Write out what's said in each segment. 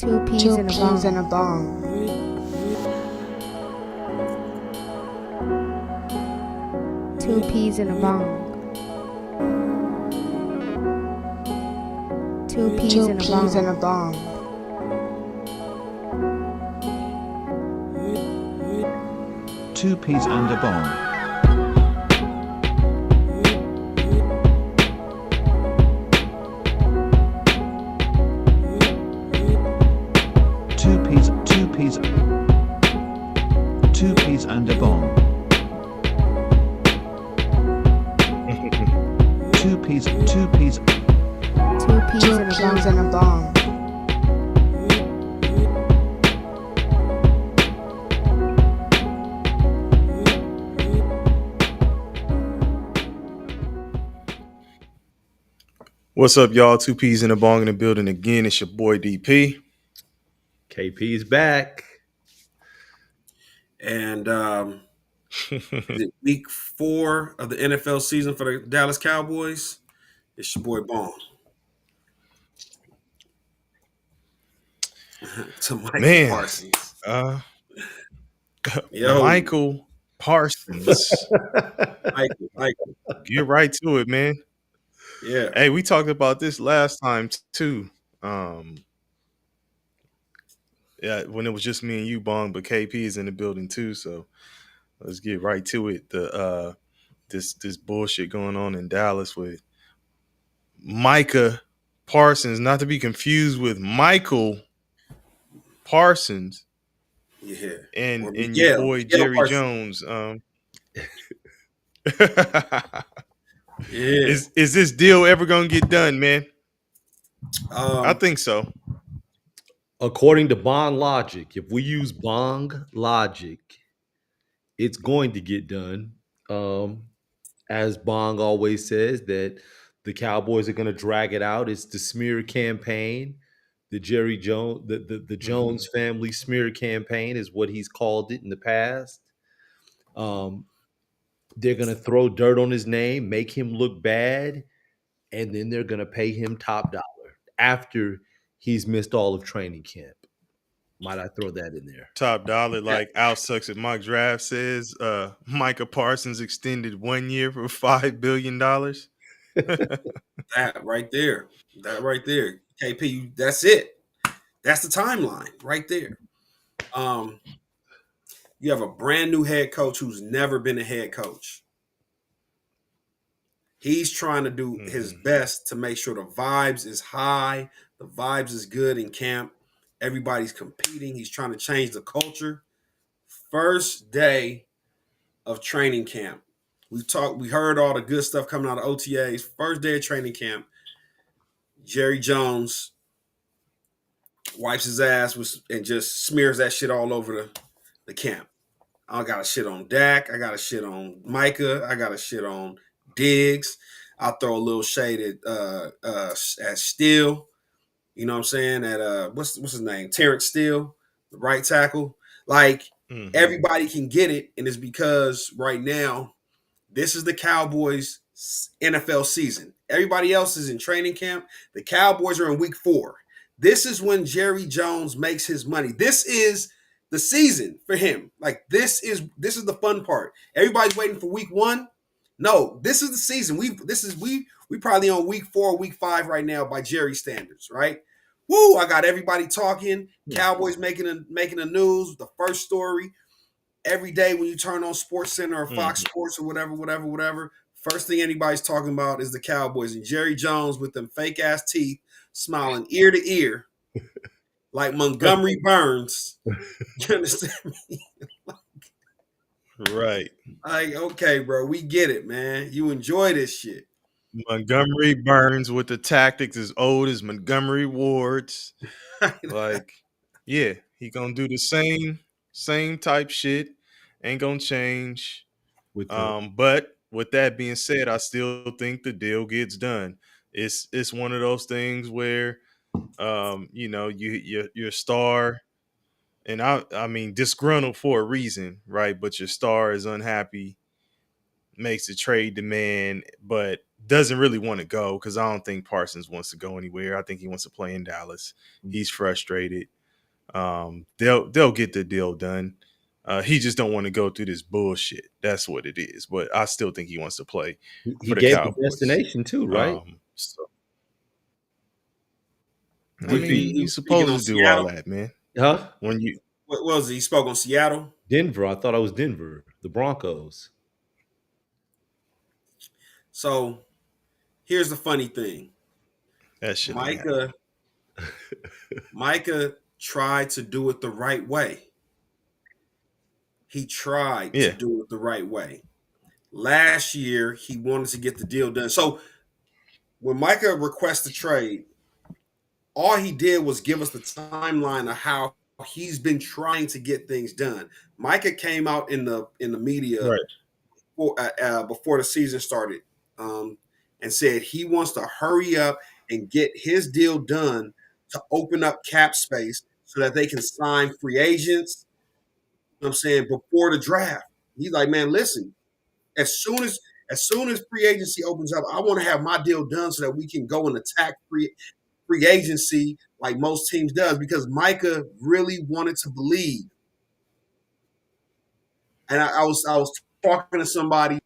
Two peas in a bong. Two peas in a bong. Two peas Two in a peas in a bong. bong. Two peas and a bong. Two peas and a bong. Two peas. Two peas Two in a peas bong. in a bong. What's up, y'all? Two peas in a bong in the building again. It's your boy DP. KP's back. And week 4 of the NFL season for the Dallas Cowboys. It's your boy Bong. To Michael Man, Parsons. Michael Parsons. Michael. Get right to it, man. Yeah. Hey, we talked about this last time too. Yeah, when it was just me and you, Bong, but KP is in the building too. So let's get right to it. This bullshit going on in Dallas with Micah Parsons, not to be confused with Michael Parsons. Yeah. And your boy Miguel Jerry Parsons. Jones. Yeah. Is this deal ever gonna get done, man? I Um, think so. According to Bong logic, if we use Bong logic, it's going to get done. As Bong always says, that the Cowboys are going to drag it out. It's the smear campaign. The Jerry Jones, the Jones family smear campaign is what he's called it in the past. They're going to throw dirt on his name, make him look bad, and then they're going to pay him top dollar after he's missed all of training camp. Might I throw that in there? Top dollar, like Al Sucks at Mock Draft says, Micah Parsons extended 1 year for $5 billion. that right there. KP, that's it. That's the timeline right there. You have a brand new head coach who's never been a head coach. He's trying to do his best to make sure the vibes is high, the vibes is good in camp. Everybody's competing. He's trying to change the culture. First day of training camp. We heard all the good stuff coming out of OTAs. First day of training camp, Jerry Jones wipes his ass and just smears that shit all over the camp. I got a shit on Dak. I got a shit on Micah. I got a shit on Diggs. I'll throw a little shade at Steele. You know what I'm saying? At what's his name? Terrence Steele, the right tackle. Like everybody can get it, and it's because right now this is the Cowboys' NFL season. Everybody else is in training camp. The Cowboys are in week 4. This is when Jerry Jones makes his money. This is the season for him. Like this is the fun part. Everybody's waiting for week 1. No, this is the season. We probably on week 4, week 5 right now by Jerry standards, right? Woo! I got everybody talking. Cowboys making the news. The first story every day when you turn on Sports Center or Fox Sports or whatever. First thing anybody's talking about is the Cowboys and Jerry Jones with them fake ass teeth, smiling ear to ear, like Montgomery Burns. You understand me? Right. Like, okay, bro, we get it, man. You enjoy this shit. Montgomery Burns with the tactics as old as Montgomery Ward's. Like, yeah, he gonna do the same type shit. Ain't gonna change. But with that being said, I still think the deal gets done. It's one of those things where your star, and I mean disgruntled for a reason, right? But your star is unhappy, makes a trade demand, but doesn't really want to go because I don't think Parsons wants to go anywhere. I think he wants to play in Dallas. He's frustrated. They'll get the deal done. He just don't want to go through this bullshit. That's what it is. But I still think he wants to play He for the gave the Cowboys. destination too, right? So, I He- mean, he you're was speaking supposed on to do all Seattle. that, man. Huh? When you What was it? He spoke on Seattle. Denver. I thought I was Denver. The Broncos. So here's the funny thing. that shit ain't happening. Micah tried to do it the right way. He tried to do it the right way. Last year, he wanted to get the deal done. So when Micah requested a trade, all he did was give us the timeline of how he's been trying to get things done. Micah came out in the media before the season started and said he wants to hurry up and get his deal done to open up cap space so that they can sign free agents. You know what I'm saying, before the draft. He's like, man, listen, as soon as free agency opens up, I want to have my deal done so that we can go and attack free agency like most teams does, because Micah really wanted to believe. And I was talking to somebody,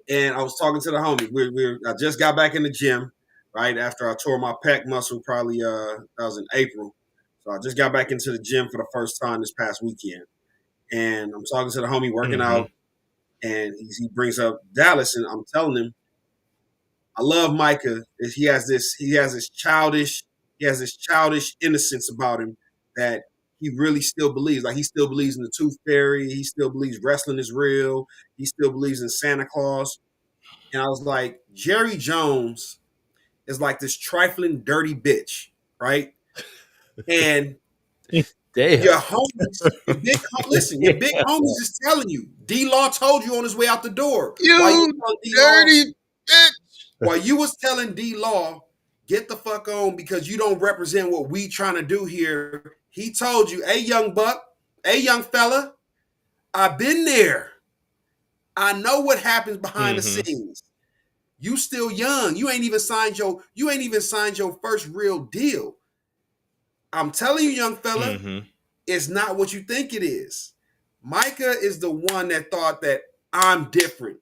and I was talking to the homie. I just got back in the gym right after I tore my pec muscle. Probably that was in April, so I just got back into the gym for the first time this past weekend. And I'm talking to the homie working out, and he brings up Dallas, and I'm telling him, I love Micah. He has this childish innocence about him that he really still believes. Like, he still believes in the tooth fairy. He still believes wrestling is real. He still believes in Santa Claus. And I was like, Jerry Jones is like this trifling, dirty bitch, right? And Damn. your homies, your big homies is telling you. D-Law told you on his way out the door. You dirty bitch. While you was telling D-Law, get the fuck on because you don't represent what we trying to do here, he told you, hey, young buck, hey, young fella, I've been there. I know what happens behind the scenes. You still young. You ain't even signed your first real deal. I'm telling you, young fella, it's not what you think it is. Micah is the one that thought that I'm different,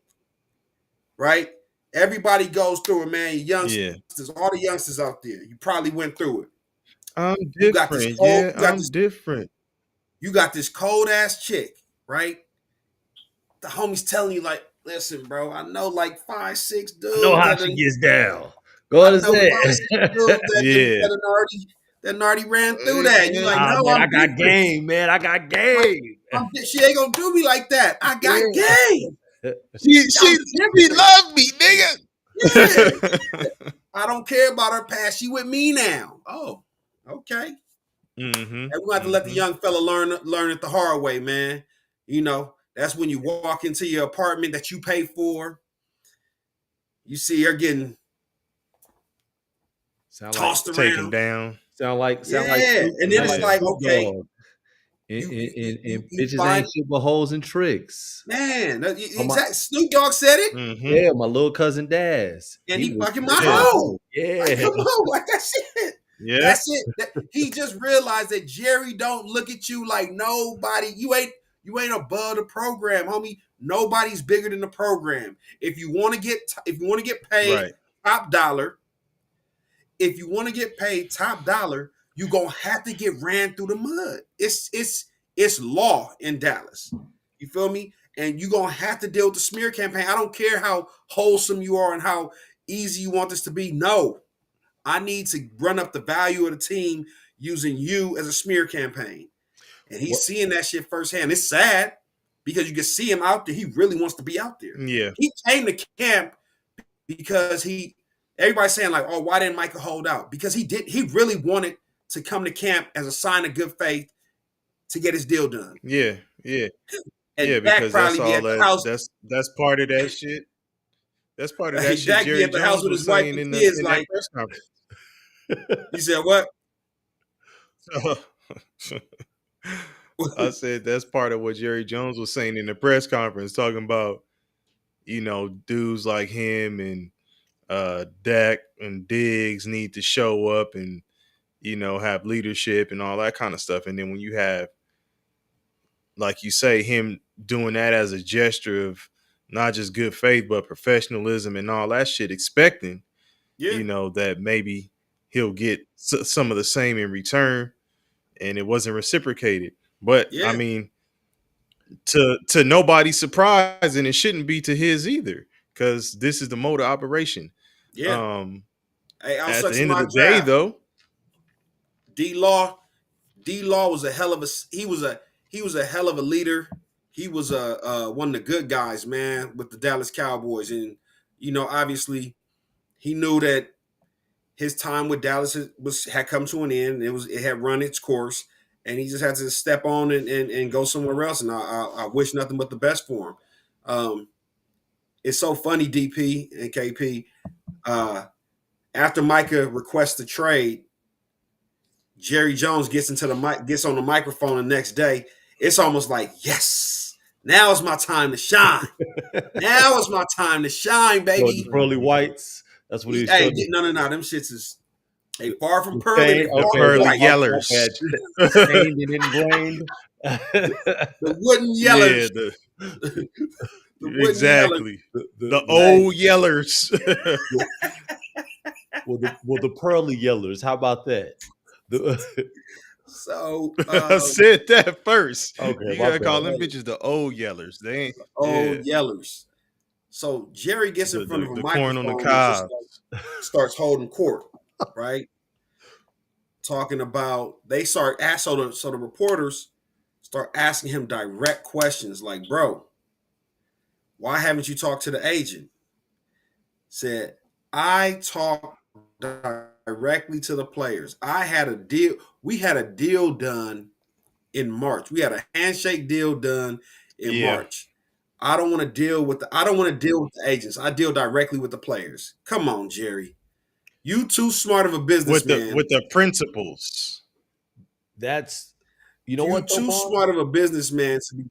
right? Everybody goes through it, man. Youngsters, all the youngsters out there, you probably went through it. I'm different. I'm different. You got this cold ass chick, right? The homie's telling you, like, listen, bro, I know like 5'6" dudes. I know how she gets down. Go ahead and say it. That already ran through that. You like, no, man, I got game, man. I got game. She ain't gonna do me like that. I got game. She love me, nigga. Yeah. I don't care about her past. She with me now. Oh, okay. And we have to let the young fella learn it the hard way, man. You know, that's when you walk into your apartment that you pay for. You see her getting tossed around, taken down. Sound like and then it's like, okay. And bitches ain't shit but hoes and tricks. Man, exactly. Snoop Dogg said it. Yeah, my little cousin Daz. And he fucking my hoe. Yeah. Like, come on, like that's it. Yeah. That's it. He just realized that Jerry don't look at you like nobody. You ain't above the program, homie. Nobody's bigger than the program. If you want to get paid top dollar, you're gonna have to get ran through the mud. It's law in Dallas. You feel me? And you're gonna have to deal with the smear campaign. I don't care how wholesome you are and how easy you want this to be. No, I need to run up the value of the team using you as a smear campaign. And he's seeing that shit firsthand. It's sad because you can see him out there. He really wants to be out there. Yeah. He came to camp because everybody's saying like, oh, why didn't Micah hold out? Because he really wanted to come to camp as a sign of good faith to get his deal done. Yeah. And yeah, because that's all that's part of that shit. That's part of that shit Jerry Jones was saying in that press conference. You said what? I said that's part of what Jerry Jones was saying in the press conference, talking about, dudes like him and Dak and Diggs need to show up and have leadership and all that kind of stuff. And then when you have, like you say, him doing that as a gesture of not just good faith but professionalism and all that shit, expecting Yeah, that maybe he'll get some of the same in return, and it wasn't reciprocated. But I yeah, mean, to nobody's surprise, and it shouldn't be to his either, because this is the mode of operation. yeah. Um, Hey, I'll at suck the some end of my the day, draft. though, D Law was a hell of a he was a hell of a leader. He was one of the good guys, man, with the Dallas Cowboys, and obviously he knew that his time with Dallas had come to an end. It had run its course, and he just had to step on and go somewhere else. And I wish nothing but the best for him. It's so funny, DP and KP. After Micah requests the trade, Jerry Jones gets on the microphone the next day. It's almost like, yes, now is my time to shine. Now is my time to shine, Well, the baby. pearly whites. That's what he's Hey, showing. no, them shits is far from pearly. Stained, They the far okay, from pearly white. my yellers. bad. Stained and ingrained. The wooden Yeah, yellers. The wooden yellers. exactly. The the old yellers. well, the pearly yellers. How about that? The, So I said that first. okay, You my gotta call bad. them bitches the old yellers. They ain't. Yeah, old yellers. So Jerry gets in the front the, of a the corn on the microphone and just cob. starts holding court, right? Talking about so the reporters start asking him direct questions like, bro, why haven't you talked to the agent? Said, I talked directly to the players. I had a deal. We had a deal done in March. We had a handshake deal done in Yeah, March. I don't want to deal with the agents. I deal directly with the players. Come on, Jerry. You too smart of a with the businessman. with the principles. That's you know You what though, too Bond? smart of a businessman to be.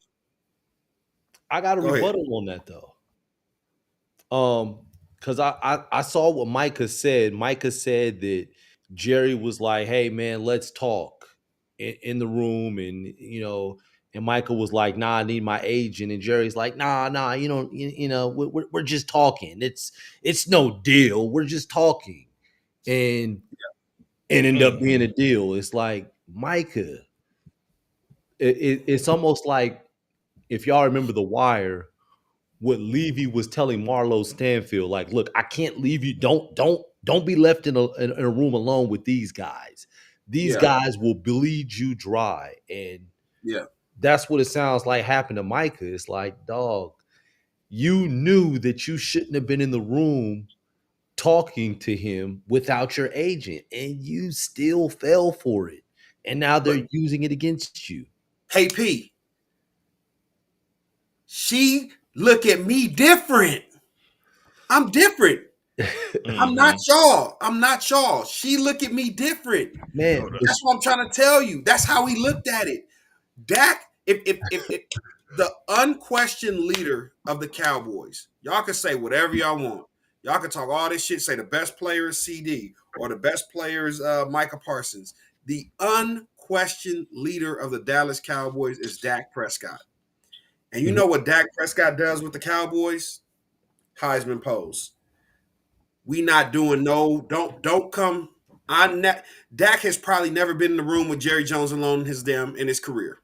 I got a Go ahead. rebuttal on that though. Because I saw what Micah said. Micah said that Jerry was like, "Hey man, let's talk in the room," and Michael was like, "Nah, I need my agent," and Jerry's like, "Nah, we're just talking. It's no deal. We're just talking," and ended up being a deal. It's like Micah. It's almost like if y'all remember The Wire, what Levy was telling Marlo Stanfield, like, look, I can't leave you. Don't be left in a room alone with these guys. These Yeah, guys will bleed you dry. And yeah. that's what it sounds like happened to Micah. It's like, dog, you knew that you shouldn't have been in the room talking to him without your agent, and you still fell for it. And now But they're using it against you. hey P, she look at me different. I'm different. I'm not Mm-hmm. y'all. I'm not y'all. She look at me different. Man, That's what I'm trying to tell you. That's how he looked at it. Dak, if the unquestioned leader of the Cowboys, y'all can say whatever y'all want. Y'all can talk all this shit, say the best player is CD or the best player is Micah Parsons. The unquestioned leader of the Dallas Cowboys is Dak Prescott. And you Mhm. know what Dak Prescott does with the Cowboys? Heisman pose. We not doing no, don't come. Dak has probably never been in the room with Jerry Jones alone in his career.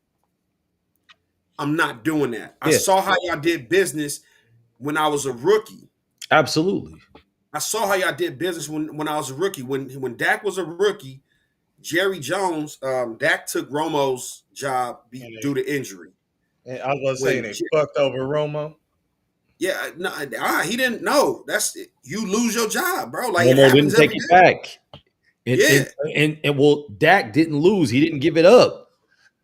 I'm not doing that. I Yeah, saw how y'all did business when I was a rookie. absolutely. I saw how y'all did business when I was a rookie. When Dak was a rookie, Jerry Jones, Dak took Romo's job And, due to injury. and I was gonna say When they fucked over Romo. yeah, no, he didn't know. That's you lose your job, bro. Like it Momo happens didn't take every it day. back. And Yeah, and and well, Dak didn't lose. He didn't give it up.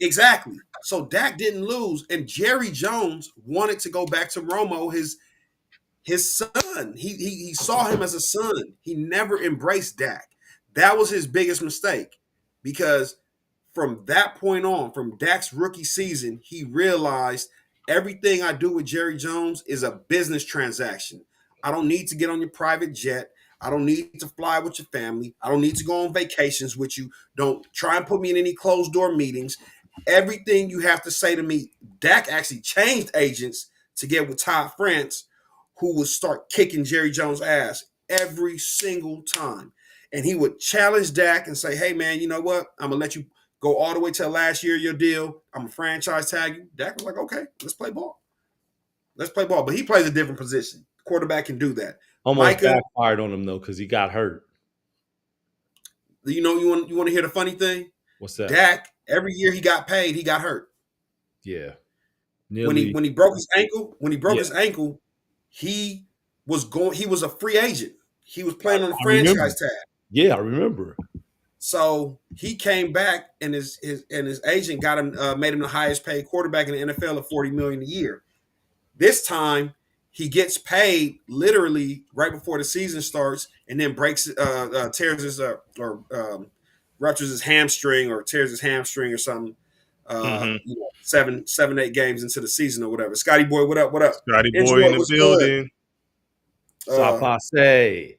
exactly. So Dak didn't lose, and Jerry Jones wanted to go back to Romo, his son. He saw him as a son. He never embraced Dak. That was his biggest mistake because from that point on, from Dak's rookie season, he realized everything I do with Jerry Jones is a business transaction. I don't need to get on your private jet. I don't need to fly with your family. I don't need to go on vacations with you. Don't try and put me in any closed door meetings. Everything you have to say to me, Dak actually changed agents to get with Todd France, who would start kicking Jerry Jones' ass every single time. And he would challenge Dak and say, hey, man, you know what? I'm going to let you go all the way to the last year of your deal. I'm a franchise tag you. Dak was like, okay, let's play ball. Let's play ball. But he plays a different position. Quarterback can do that. Almost backfired on him though, because he got hurt. You know, you want to hear the funny thing? What's that? Dak, every year he got paid, he got hurt. Yeah. When he broke his ankle, he was a free agent. He was playing on a franchise tag. Yeah, I remember. So he came back, and his agent got him, made him the highest paid quarterback in the NFL at $40 million a year. This time, he gets paid literally right before the season starts, and then tears his ruptures his hamstring or tears his hamstring or something. 7-8 games into the season or whatever. Scotty Boy, what up? What up? Scotty Boy in the building. Sapase.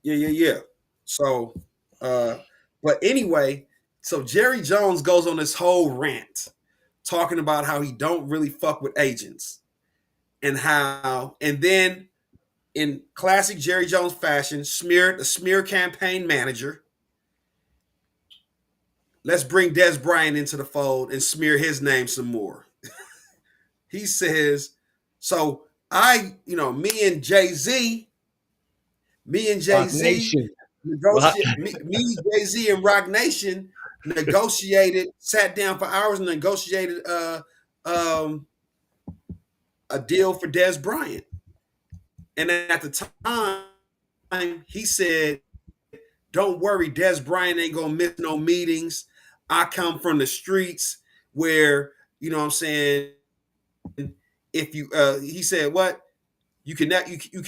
Yeah. So, but anyway, so Jerry Jones goes on this whole rant talking about how he don't really fuck with agents and then in classic Jerry Jones fashion, smeared the smear campaign manager. Let's bring Des Bryant into the fold and smear his name some more. He says, so me and Jay-Z Jay-Z and Rock Nation negotiated, sat down for hours and negotiated a deal for Des Bryant. And at the time, he said, don't worry, Des Bryant ain't gonna miss no meetings. I come from the streets where, you know what I'm saying, if you he said what? You can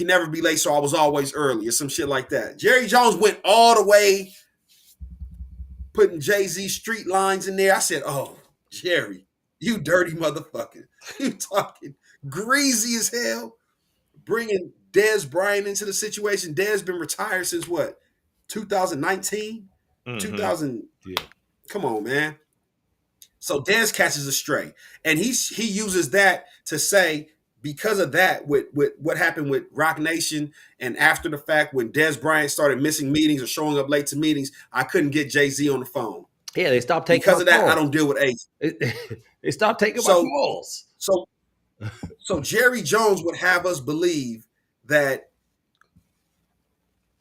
never be late, so I was always early, or some shit like that. Jerry Jones went all the way, putting Jay-Z street lines in there. I said, oh, Jerry, you dirty motherfucker. You talking greasy as hell, bringing Des Bryant into the situation. Des been retired since what? 2019? 2000. Yeah. Come on, man. So Des catches a stray. And he uses that to say, because of that, with what happened with Rock Nation, and after the fact, when Des Bryant started missing meetings or showing up late to meetings, I couldn't get Jay-Z on the phone. Yeah, they stopped taking because of that. calls. I don't deal with agents. They stopped taking my calls. So Jerry Jones would have us believe that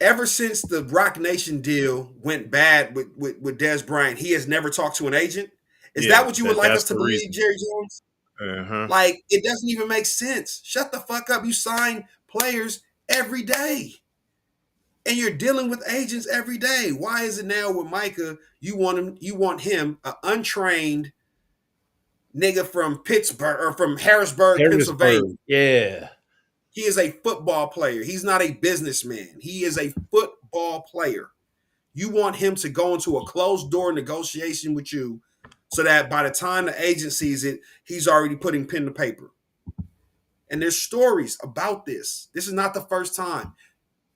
ever since the Rock Nation deal went bad with Des Bryant, he has never talked to an agent. Is that what you would like us to believe, Jerry Jones? Like, it doesn't even make sense. Shut the fuck up. You sign players every day, and you're dealing with agents every day. Why is it now with Micah you want him an untrained nigga from Pittsburgh or from Harrisburg, Pennsylvania? Yeah. He is a football player. He's not a businessman. He is a football player. You want him to go into a closed door negotiation with you so that by the time the agent sees it, he's already putting pen to paper. And there's stories about this. This is not the first time.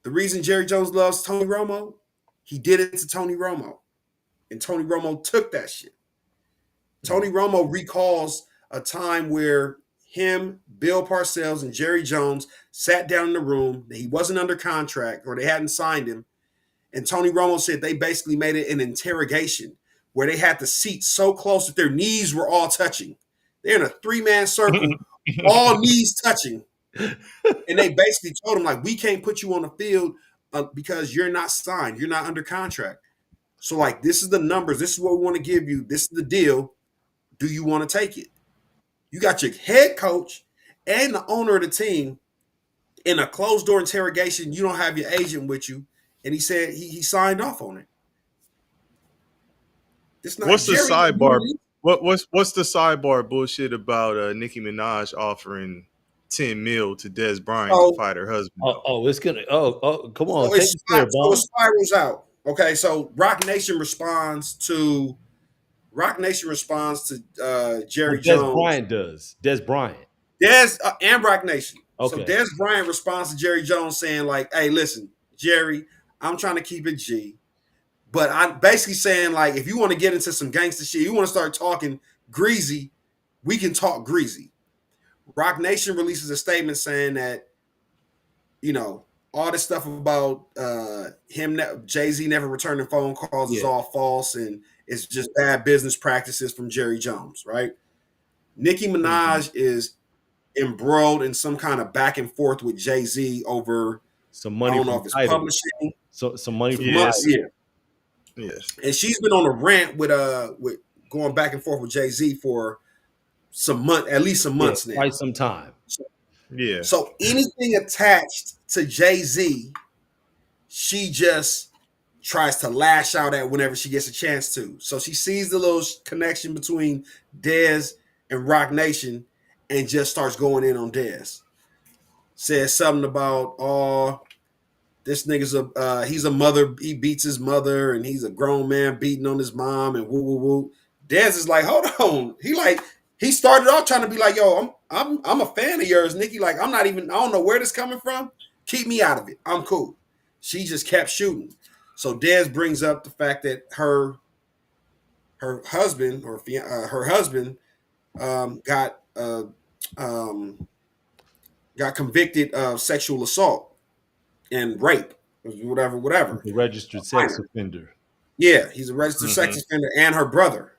The reason Jerry Jones loves Tony Romo, he did it to Tony Romo. And Tony Romo took that shit. Tony Romo recalls a time where him, Bill Parcells, and Jerry Jones sat down in the room. He wasn't under contract, or they hadn't signed him. And Tony Romo said they basically made it an interrogation where they had the seats so close that their knees were all touching. They're in a 3-man circle, all knees touching. And they basically told him, like, we can't put you on the field because you're not signed. You're not under contract. So, like, this is the numbers. This is what we want to give you. This is the deal. Do you want to take it? You got your head coach and the owner of the team in a closed door interrogation. You don't have your agent with you. And he said he signed off on it. What's the sidebar? What's the sidebar bullshit about Nicki Minaj offering $10 million to Des Bryant to fight her husband? It's gonna. Come on, so it spirals out. Okay, so Rock Nation responds to Rock Nation responds to Well, Jerry Des Jones. Bryant does. Des Bryant. Des and Rock Nation. So Okay. Des Bryant responds to Jerry Jones saying like, "Hey, listen, Jerry, I'm trying to keep it G, but I'm basically saying like, if you want to get into some gangster shit, you want to start talking greasy, we can talk greasy." Rock Nation releases a statement saying that, you know, all this stuff about Jay-Z never returning phone calls is Yeah. all false and it's just bad business practices from Jerry Jones, right? Nicki Minaj is embroiled in some kind of back and forth with Jay-Z over, Some I money don't know from if it's title. publishing, So some money from Yes. yeah. Yes. And she's been on a rant with going back and forth with Jay-Z for at least some yeah, months quite now. some time. Yeah. So anything attached to Jay-Z, she just tries to lash out at whenever she gets a chance to. So she sees the little connection between Dez and Rock Nation and just starts going in on Dez. Says something about, oh, this nigga's he's a mother, he beats his mother, and he's a grown man beating on his mom, and woo woo woo. Dez is like, hold on. He started off trying to be like, yo, I'm a fan of yours, Nikki. Like, I don't know where this coming from. Keep me out of it. I'm cool. She just kept shooting. So Dez brings up the fact that her husband got got convicted of sexual assault and rape, He's whatever. a registered sex offender. Yeah, he's a registered sex Mm-hmm. offender, and her brother,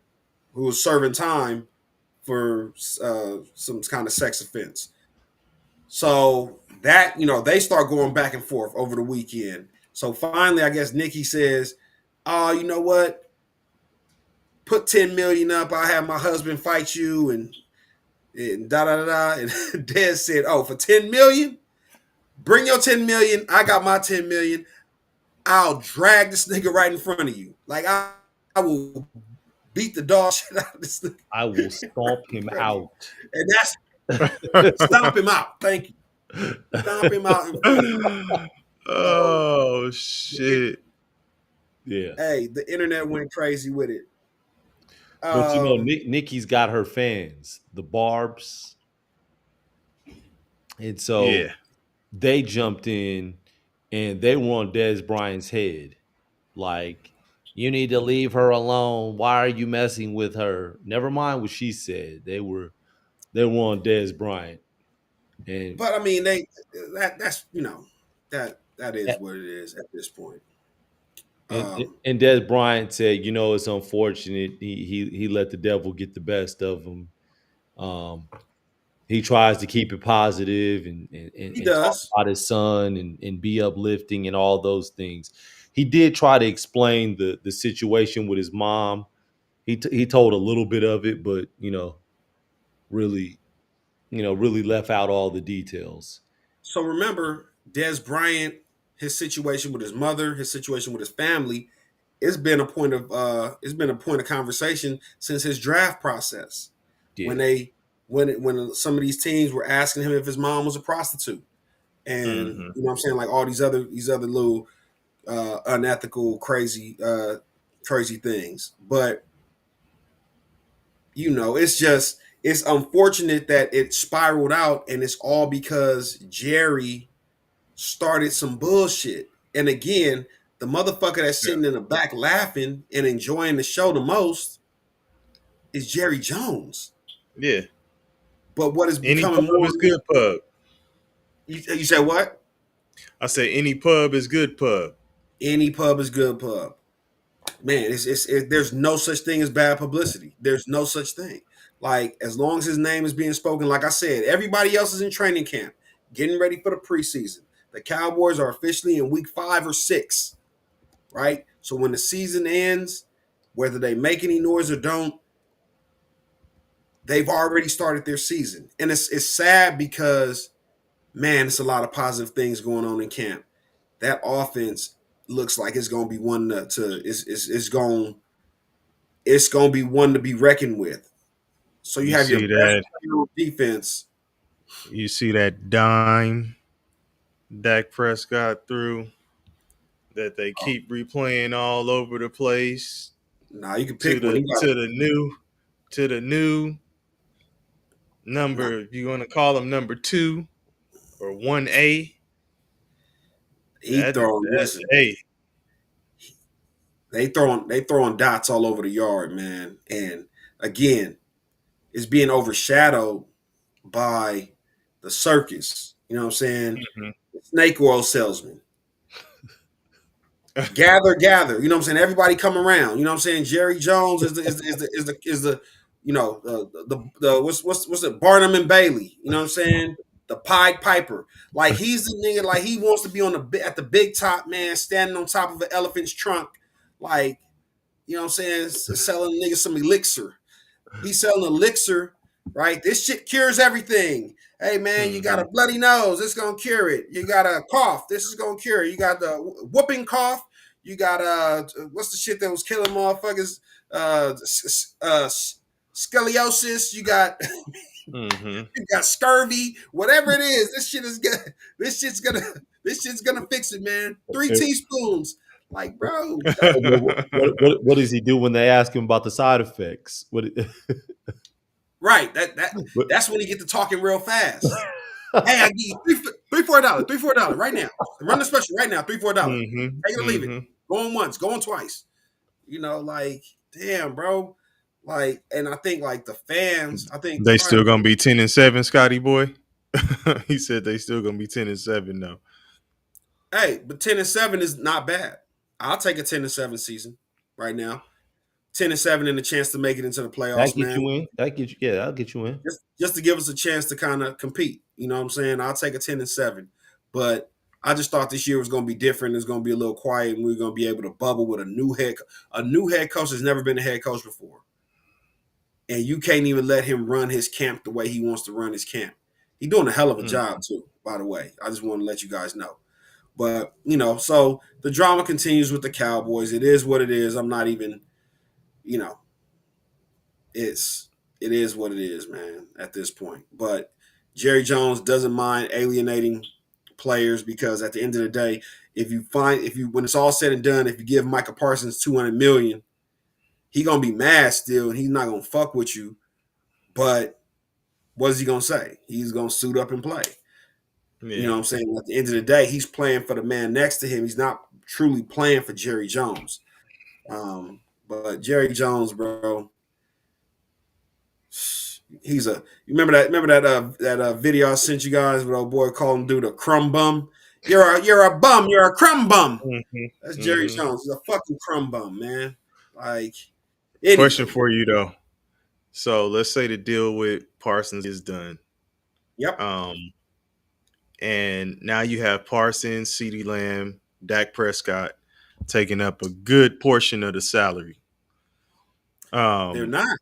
who was serving time for some kind of sex offense. So that, they start going back and forth over the weekend. So finally, I guess Nikki says, "Oh, you know what? Put 10 million up. I'll have my husband fight you," and da da da da. And Dez said, "Oh, for 10 million, bring your 10 million. I got my 10 million. I'll drag this nigga right in front of you. Like I will beat the dog shit out of this nigga I will stomp in him front of you." out. And that's stomp him out. Thank you. Stomp him out in front of you. So Oh shit. Yeah. the internet went crazy with it. But Um, Nikki's got her fans, the Barbs. And so Yeah. they jumped in and they were on Des Bryant's head. Like, you need to leave her alone. Why are you messing with her? Never mind what she said. They were on Des Bryant. And but I mean, that's that is what it is at this point. and Um, and Des Bryant said, it's unfortunate. He let the devil get the best of him. Um, he tries to keep it positive he and talk does. about his son and be uplifting and all those things. He did try to explain the situation with his mom. He told a little bit of it, but really really left out all the details. So remember, Des Bryant, his situation with his mother, his situation with his family, it's been a point of conversation since his draft process. When Yeah, when some of these teams were asking him if his mom was a prostitute, and Mm-hmm. you know what I'm saying, like all these other little unethical, crazy things. But it's unfortunate that it spiraled out, and it's all because Jerry started some bullshit. And again, the motherfucker that's Yeah. sitting in the back laughing and enjoying the show the most is Jerry Jones. Yeah. But what is Any becoming pub more, is good pub. you said what? I say any pub is good pub. Any pub is good pub. Man, there's no such thing as bad publicity. There's no such thing. Like, as long as his name is being spoken, like I said, everybody else is in training camp, getting ready for the preseason. The Cowboys are officially in week 5 or 6, right? So when the season ends, whether they make any noise or don't, they've already started their season. And it's sad because, man, it's a lot of positive things going on in camp. That offense looks like it's going to be one to it's going to be one to be reckoned with. So you You have your see best that? player on defense. You see that dime Dak Prescott threw that they keep replaying all over the place. Nah, you can to pick one. the He got to the new to the new nah, number. You want to call him number 2 or 1A? he throwing. That Listen, hey. they throwing dots all over the yard, man. And again, it's being overshadowed by the circus. You know what I'm saying? Mhm. Snake oil salesman. Gather, gather. You know what I'm saying? Everybody come around. You know what I'm saying? Jerry Jones is the what's it? Barnum and Bailey. You know what I'm saying? The Pied Piper. Like he's the nigga. Like he wants to be at the big top, man, standing on top of an elephant's trunk. Like you know what I'm saying? Selling niggas some elixir. He's selling elixir, right? This shit cures everything. Hey man, you got a Mhm. bloody nose, it's gonna cure it. You got a cough, this is gonna cure it. You got the whooping cough. You got what's the shit that was killing motherfuckers? Uh, Scoliosis. You got Mhm. you got scurvy. Whatever it is, this shit is gonna. This shit's gonna fix it, man. 3 teaspoons. Like, bro, What does he do when they ask him about the side effects? right. That's when he get to talking real fast. Hey, I give you $3 $4 right now. Run the special right now, $3 $4. Mhm. Take it or leave it. Mhm. Going once, going twice. You know, like, damn, bro. Like, and I think like the fans, I think They probably still gonna be 10-7, Scotty boy. He said they still gonna be 10-7 though. hey, but 10-7 is not bad. I'll take a 10-7 season right now. 10-7 and a chance to make it into the That playoffs, get man. you in. That get you. Yeah, that'll get you in. Just to give us a chance to kind of compete. You know what I'm saying? I'll take a 10-7. But I just thought this year was going to be different. It's going to be a little quiet, and we're going to be able to bubble with a new head. A new head coach has never been a head coach before, and you can't even let him run his camp the way he wants to run his camp. He's doing a hell of a Mm. job too. By the way, I just want to let you guys know. But so the drama continues with the Cowboys. It is what it is. I'm not even, you know, it is what it is, man, at this point. But Jerry Jones doesn't mind alienating players because at the end of the day, when it's all said and done, if you give Micah Parsons $200 million, he gonna be mad still, and he's not gonna fuck with you. But what is he gonna say? He's gonna suit up and play. You know Yeah. what I'm saying? At the end of the day, he's playing for the man next to him. He's not truly playing for Jerry Jones. But Jerry Jones, bro, you remember that video I sent you guys with old boy calling dude a crumb bum? You're a bum, you're a crumb bum. Mhm. That's Jerry Mhm. Jones. He's a fucking crumb bum, man. Like, Question anyway. for you though. So let's say the deal with Parsons is done. Yep. Um, and now you have Parsons, CeeDee Lamb, Dak Prescott taking up a good portion of the salary. They're Um, not.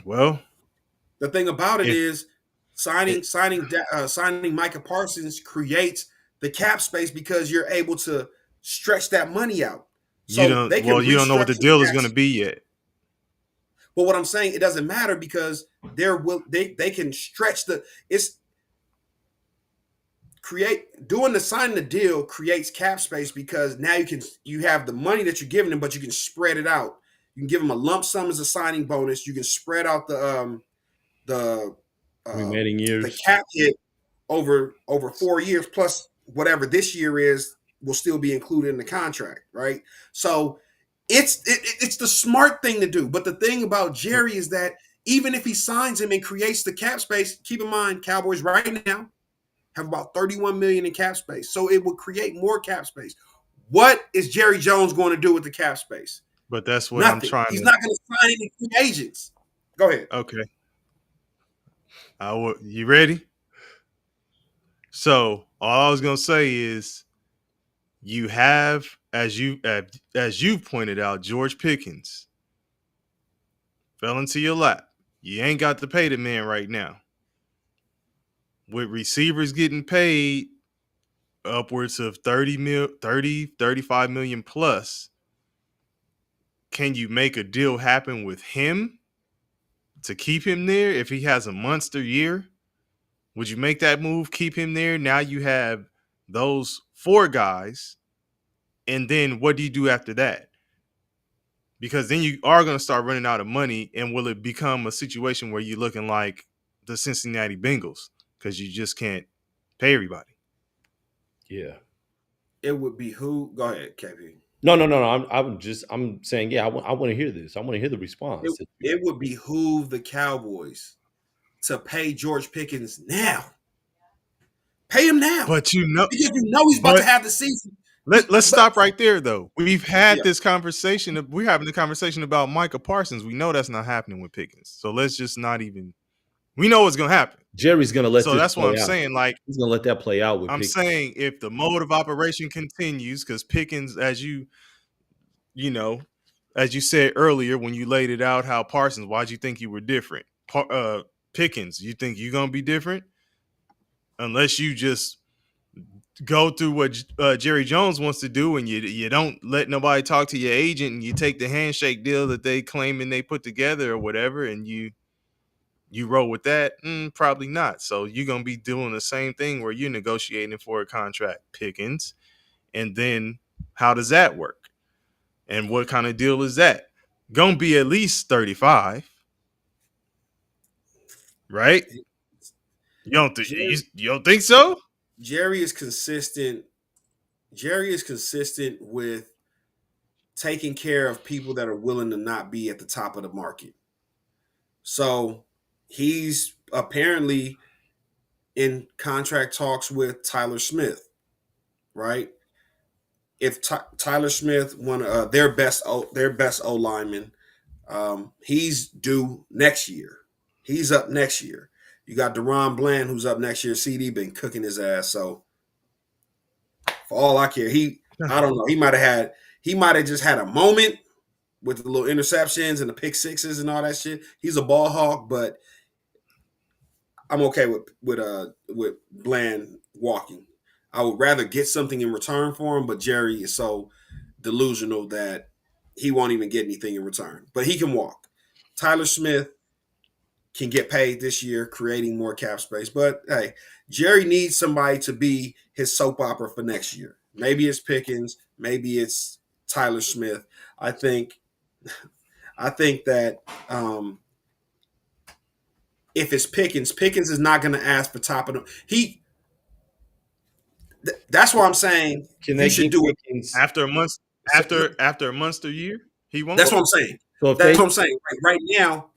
well, The thing about it if is it, signing Micah Parsons creates the cap space because you're able to stretch that money out. So they can you don't know what the restructure deal is that. going to be yet. But what I'm saying, it doesn't matter because they can stretch it's doing the signing the deal creates cap space because now you have the money that you're giving them, but you can spread it out. You can give them a lump sum as a signing bonus. You can spread out the Remaining the years. cap hit over 4 years plus whatever this year is will still be included in the contract, right? So it's the smart thing to do. But the thing about Jerry is that even if he signs him and creates the cap space, keep in mind Cowboys right now have about 31 million in cap space. So it will create more cap space. What is Jerry Jones going to do with the cap space? But that's what I'm Nothing. trying He's to. not going to sign any free agents. Go ahead. Okay, you ready? So all I was going to say is you have, as you pointed out, George Pickens fell into your lap. You ain't got to pay the man right now. With receivers getting paid upwards of 35 million plus, can you make a deal happen with him to keep him there if he has a monster year? Would you make that move, keep him there? Now you have those 4 guys, and then what do you do after that? because then you are going to start running out of money, and will it become a situation where you're looking like the Cincinnati Bengals because you just can't pay everybody? Yeah. It would behoove. Go ahead, KP. No. I'm saying, yeah, I want to hear this. I want to hear the response. It would behoove the Cowboys to pay George Pickens now. Pay him now. But because you know he's about to have the season. Let's stop right there, though. We've had Yeah. this conversation. We're having the conversation about Micah Parsons. We know that's not happening with Pickens. So let's just not even. We know what's going to happen. Jerry's going to let. So that's what I'm saying. Like, he's going to let that play out. With I'm Pickens. saying if the mode of operation continues, because Pickens, as you said earlier when you laid it out, how Parsons, why'd you think you were different? Pickens, you think you're gonna be different unless you just go through what Jerry Jones wants to do, and you don't let nobody talk to your agent, and you take the handshake deal that they claim and they put together or whatever, and you roll with that. Probably not. So you're gonna be doing the same thing where you're negotiating for a contract, Pickens, and then how does that work? And what kind of deal is that? Gonna be at least 35, right? You don't think so? Jerry is consistent. Jerry is consistent with taking care of people that are willing to not be at the top of the market. So he's apparently in contract talks with Tyler Smith, right? If Tyler Smith, one their best O lineman, he's due next year. He's up next year. You got Deron Bland, who's up next year. CD been cooking his ass. So for all I care, I don't know. He might have just had a moment with the little interceptions and the pick sixes and all that shit. He's a ball hawk, but I'm okay with Bland walking. I would rather get something in return for him, but Jerry is so delusional that he won't even get anything in return. But he can walk. Tyler Smith can get paid this year, creating more cap space. But hey, Jerry needs somebody to be his soap opera for next year. Maybe it's Pickens, maybe it's Tyler Smith. I think that if it's Pickens is not going to ask for top of the. That's what I'm saying. Can should do it after a month. After a Munster year, he won't. That's what I'm saying. So that's what I'm saying.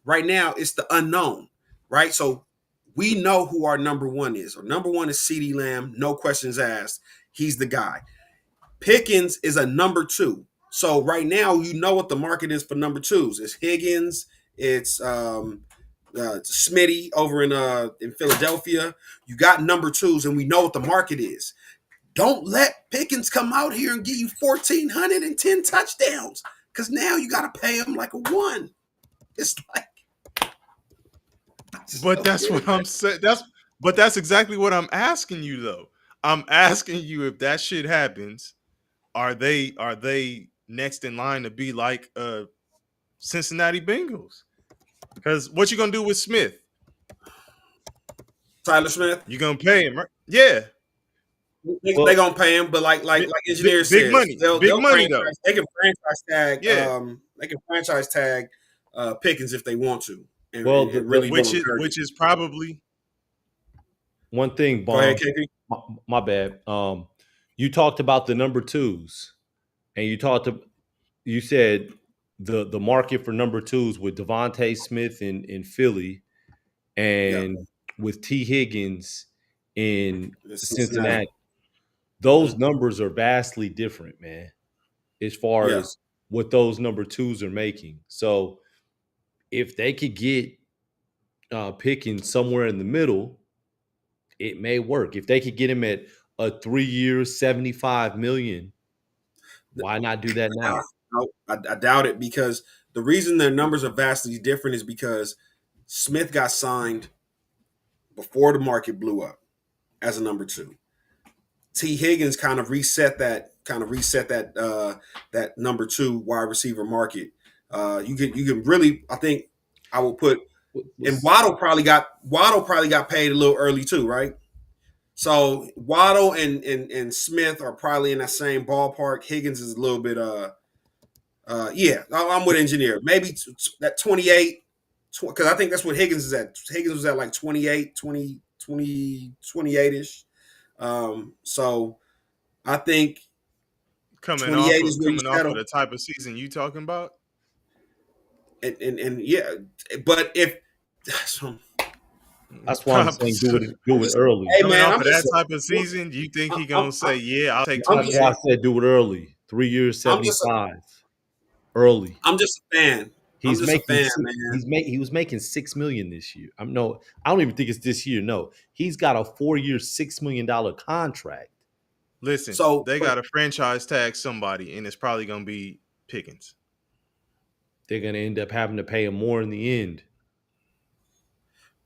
Right now, it's the unknown, right? So we know who our number one is. Our number one is CeeDee Lamb, no questions asked. He's the guy. Pickens is a number two. So right now, you know what the market is for number twos. It's Higgins. It's Smitty over in Philadelphia. You got number twos, and we know what the market is. Don't let Pickens come out here and give you 1,410 touchdowns. Because now you got to pay him like a one. It's like, but that's what I'm saying. That's exactly what I'm asking you, though. I'm asking you if that shit happens, are they next in line to be like Cincinnati Bengals? Because what you gonna do with Smith? Tyler Smith? You gonna pay him, right? Yeah. They're gonna pay him, but like engineers big says, money, big money though. They can franchise tag. Yeah. They can franchise tag Pickens if they want to. And, which is probably one thing. Go ahead, KP. My bad. You talked about the number twos, and you said the market for number twos with Devontae Smith in Philly, and with T. Higgins in Cincinnati. Those numbers are vastly different, man, as far as what those number twos are making. So if they could get Pickens somewhere in the middle, it may work. If they could get him at a 3 years, $75 million, why not do that now? I doubt it, because the reason their numbers are vastly different is because Smith got signed before the market blew up as a number two. T. Higgins kind of reset that that number two wide receiver market. You can really, I think I will put, and Waddle probably got paid a little early too, right? So Waddle and Smith are probably in that same ballpark. Higgins is a little bit Yeah, I'm with engineer. Maybe that 28, because I think that's what Higgins is at. Higgins was at like 28, 28-ish. So I think 28 is where you coming off of settle. the type of season you talking about. And yeah, but if so, That's why I'm saying do I'm it just, early. hey Coming man, off of that type of season, you think he gonna say, "Yeah, I'll take I'm That's just, why I 28"? said do it early. 3 years, I'm just, 75 early. I'm just a fan. I'm He's just a making fan, six, man. he was making 6 million this year. I don't even think it's this year. No, he's got a 4 year, $6 million contract. Listen, So, they but got to franchise tag somebody, and it's probably gonna be Pickens. They're gonna end up having to pay him more in the end.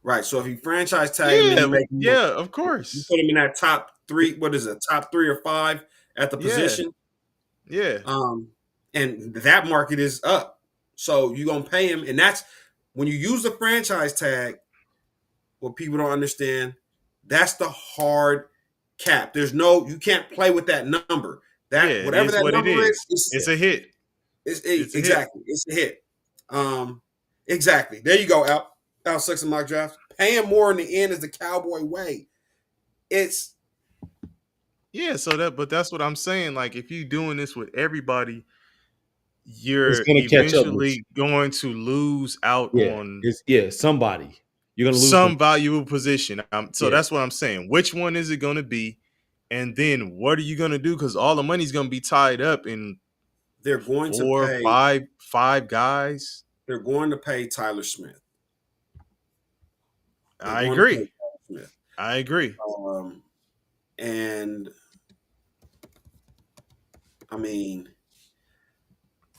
right. So if you franchise tag him and Yeah, you make him, yeah, of you course. put him in that top three. What is it? Top 3 or 5 at the Yeah, position. yeah, Um, and that market is up. So you're gonna pay him, and that's when you use the franchise tag. What people don't understand, that's the hard cap. You can't play with that number. yeah. That It whatever is that what it number is, is. It's a hit. It's a hit. exactly, it's a hit. Exactly. There you go, Al Six in my draft. Paying more in the end is the Cowboy way. It's Yeah, but that's what I'm saying. Like, if you doing this with everybody, It's you're gonna catch up with you. eventually going to lose out Yeah, on somebody. You're gonna lose them. some valuable position. So Yeah, that's what I'm saying. Which one is it going to be? And then what are you going to do? Because all the money's going to be tied up in they're going to four, pay. five guys. They're going to pay Tyler Smith. They're I going to pay agree. Tyler Smith. I agree. And I mean,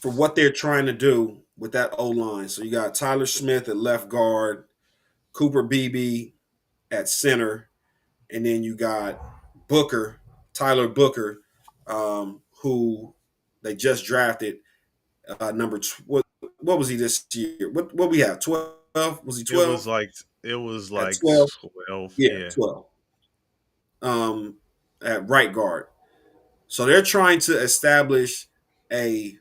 for what they're trying to do with that O line, so you got Tyler Smith at left guard, Cooper Beebe at center, and then you got Tyler Booker, who they just drafted what was he this year? What we have? 12? Was he It was 12? like it was At like 12? 12. Yeah, Yeah. 12. At right guard. So they're trying to establish a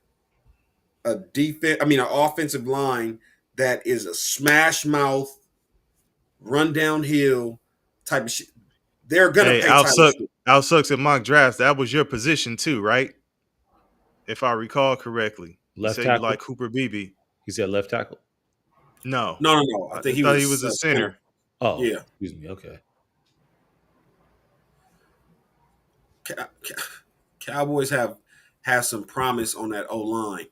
defense. I mean, an offensive line that is a smash mouth, run downhill type of shit. They're gonna Hey, pay Tyler Smith. Al Sucks at mock drafts. That was your position too, right? If I recall correctly. You left said you tackle. like Cooper Beebe. He said left tackle. No. No. I I think he thought he was was a center. center. Oh, Yeah. excuse me. Okay. Cowboys have some promise on that O line,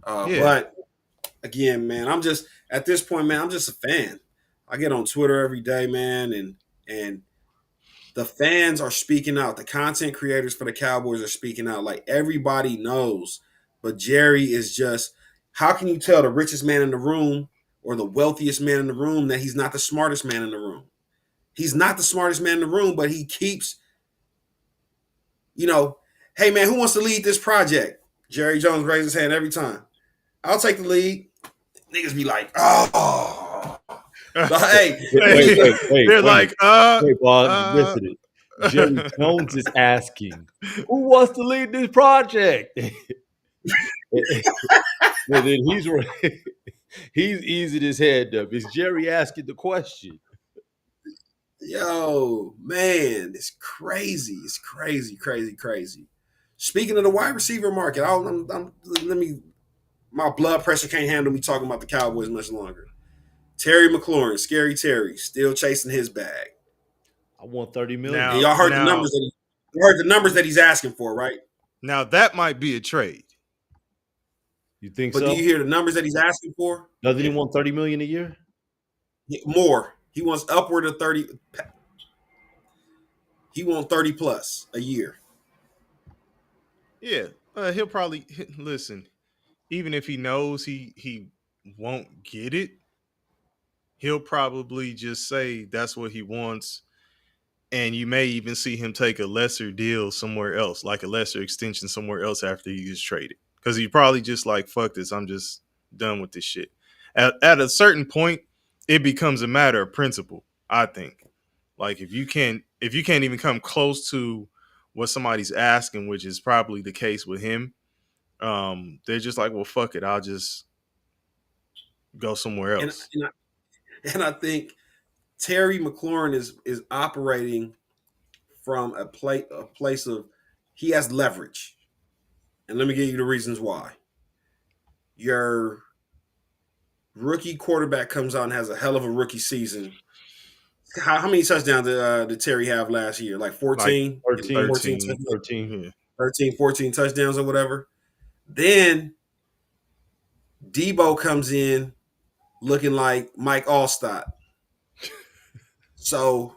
Yeah. but again, man, I'm just at this point, man, I'm just a fan. I get on Twitter every day, man, and the fans are speaking out. The content creators for the Cowboys are speaking out. Like everybody knows, but Jerry is just. How can you tell the richest man in the room or the wealthiest man in the room that he's not the smartest man in the room? He's not the smartest man in the room, but he keeps, hey man, who wants to lead this project? Jerry Jones raises his hand every time. I'll take the lead. Niggas be like, oh. But hey, Wait. They're like, Wait, Bob, you missed it. Jerry Jones is asking, who wants to lead this project? And then he's easing his head up. Is Jerry asking the question? yo, man, it's crazy. It's crazy. Speaking of the wide receiver market, my blood pressure can't handle me talking about the Cowboys much longer. Terry McLaurin, Scary Terry, still chasing his bag. I want 30 million. And now, y'all heard now, the numbers that he's asking for, right? now that might be a trade. You think But so? do you hear the numbers that he's asking for? Doesn't he want 30 million a year? More. He wants upward of 30. He wants 30 plus a year. Yeah. He'll probably listen. Even if he knows he won't get it, he'll probably just say that's what he wants. And you may even see him take a lesser deal somewhere else, like a lesser extension somewhere else after he gets traded. Because he probably just like, fuck this, I'm just done with this shit. At a certain point, it becomes a matter of principle, I think. Like if you can't even come close to what somebody's asking, which is probably the case with him, they're just like, well, fuck it, I'll just go somewhere And else. I think Terry McLaurin is operating from a place of he has leverage. And let me give you the reasons why. Your rookie quarterback comes out and has a hell of a rookie season. How many touchdowns did Terry have last year? Like Like 14? 13, 14 13. touchdowns, 13. Yeah. 13, 14 touchdowns or whatever. Then Debo comes in looking like Mike Allstott. So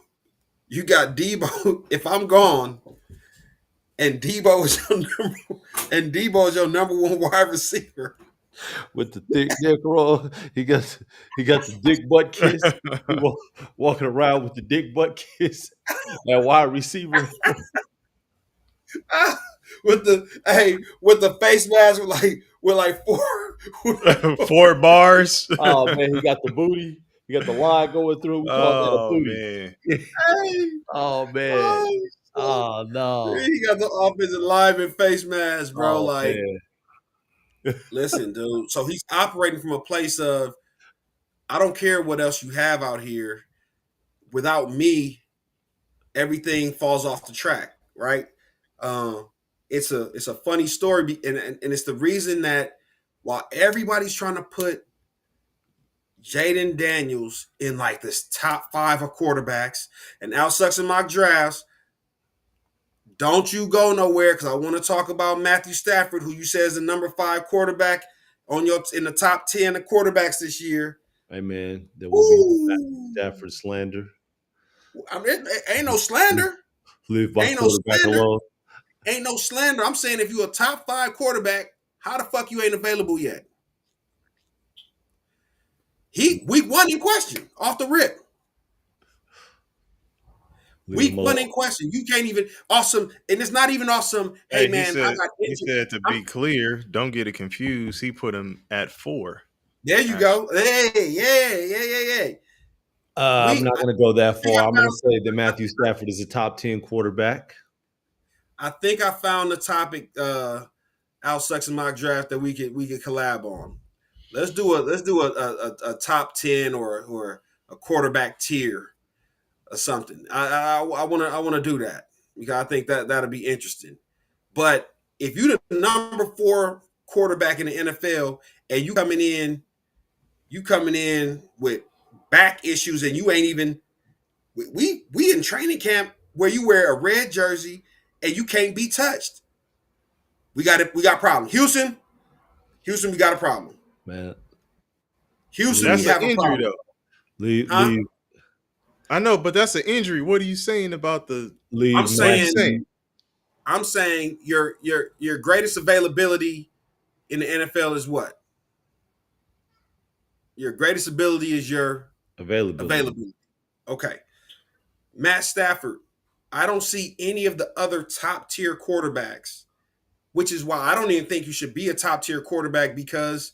you got Debo. If I'm gone, and Debo is your number one wide receiver. With the thick dick roll, he got the dick butt kiss. He walking around with the dick butt kiss. That wide receiver. with the face mask with like four. 4 bars. Oh man, he got the booty. He got the line going through. We call that a Oh booty. man. Hey, Oh man. oh, Oh no. he got the offensive lineman face mask, bro. Oh Like, man. listen, dude. So he's operating from a place of I don't care what else you have out here. Without me, everything falls off the track, right? It's a funny story, and it's the reason that while everybody's trying to put Jaden Daniels in like this top 5 of quarterbacks, and Al sucks in mock drafts, don't you go nowhere because I want to talk about Matthew Stafford, who you said is the number 5 quarterback in the top 10 of quarterbacks this year. Hey man, there will be no Stafford slander. I mean, it ain't no slander. Leave my Ain't no quarterback slander. alone. Ain't no slander. I'm saying if you're a top 5 quarterback, how the fuck you ain't available yet? Week 1 in question off the rip. Week 1 in question. You can't even awesome, and it's not even awesome. Hey man, he said to be clear, don't get it confused. He put him at 4. There you go. Hey, yeah. I'm not going to go that far. I'm going to found, say that Matthew Stafford is a top 10 quarterback. I think I found the topic Al Sucks in mock draft that we could collab on. Let's do a top 10 or a quarterback tier or something. I want to do that because I think that'll be interesting. But if you're the number 4 quarterback in the NFL and you coming in with back issues and you ain't even we in training camp where you wear a red jersey and you can't be touched. We got a problem. Houston, we got a problem. Man. Houston, That's we have an a injury problem. though. Leave. I know, but that's an injury. What are you saying about the Leave. I'm saying your greatest availability in the NFL is what? Your greatest ability is your availability. Okay. Matt Stafford, I don't see any of the other top tier quarterbacks, which is why I don't even think you should be a top tier quarterback because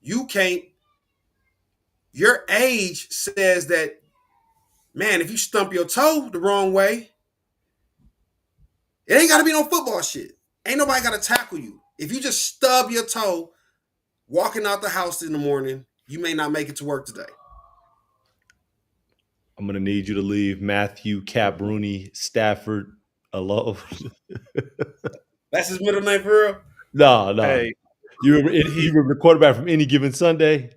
you can't. Your age says that, man, if you stump your toe the wrong way, it ain't got to be no football shit. Ain't nobody got to tackle you. If you just stub your toe walking out the house in the morning, you may not make it to work today. I'm going to need you to leave Matthew Cap Rooney Stafford alone. That's his middle name for real? No. Hey, You remember the quarterback from Any Given Sunday?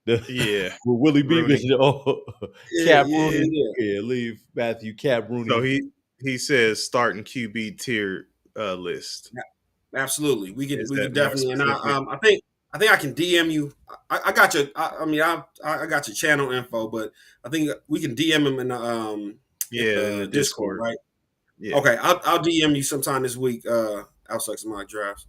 Yeah. With Willie Beavis. Cap Rooney. Yeah. Leave Matthew Cap Rooney. So he says starting QB tier list. Yeah, absolutely. We can definitely. And specific? I think I can DM you. I got your. I got your channel info, but I think we can DM him in the Discord, right? Yeah. Okay, I'll DM you sometime this week. Outside some mock drafts.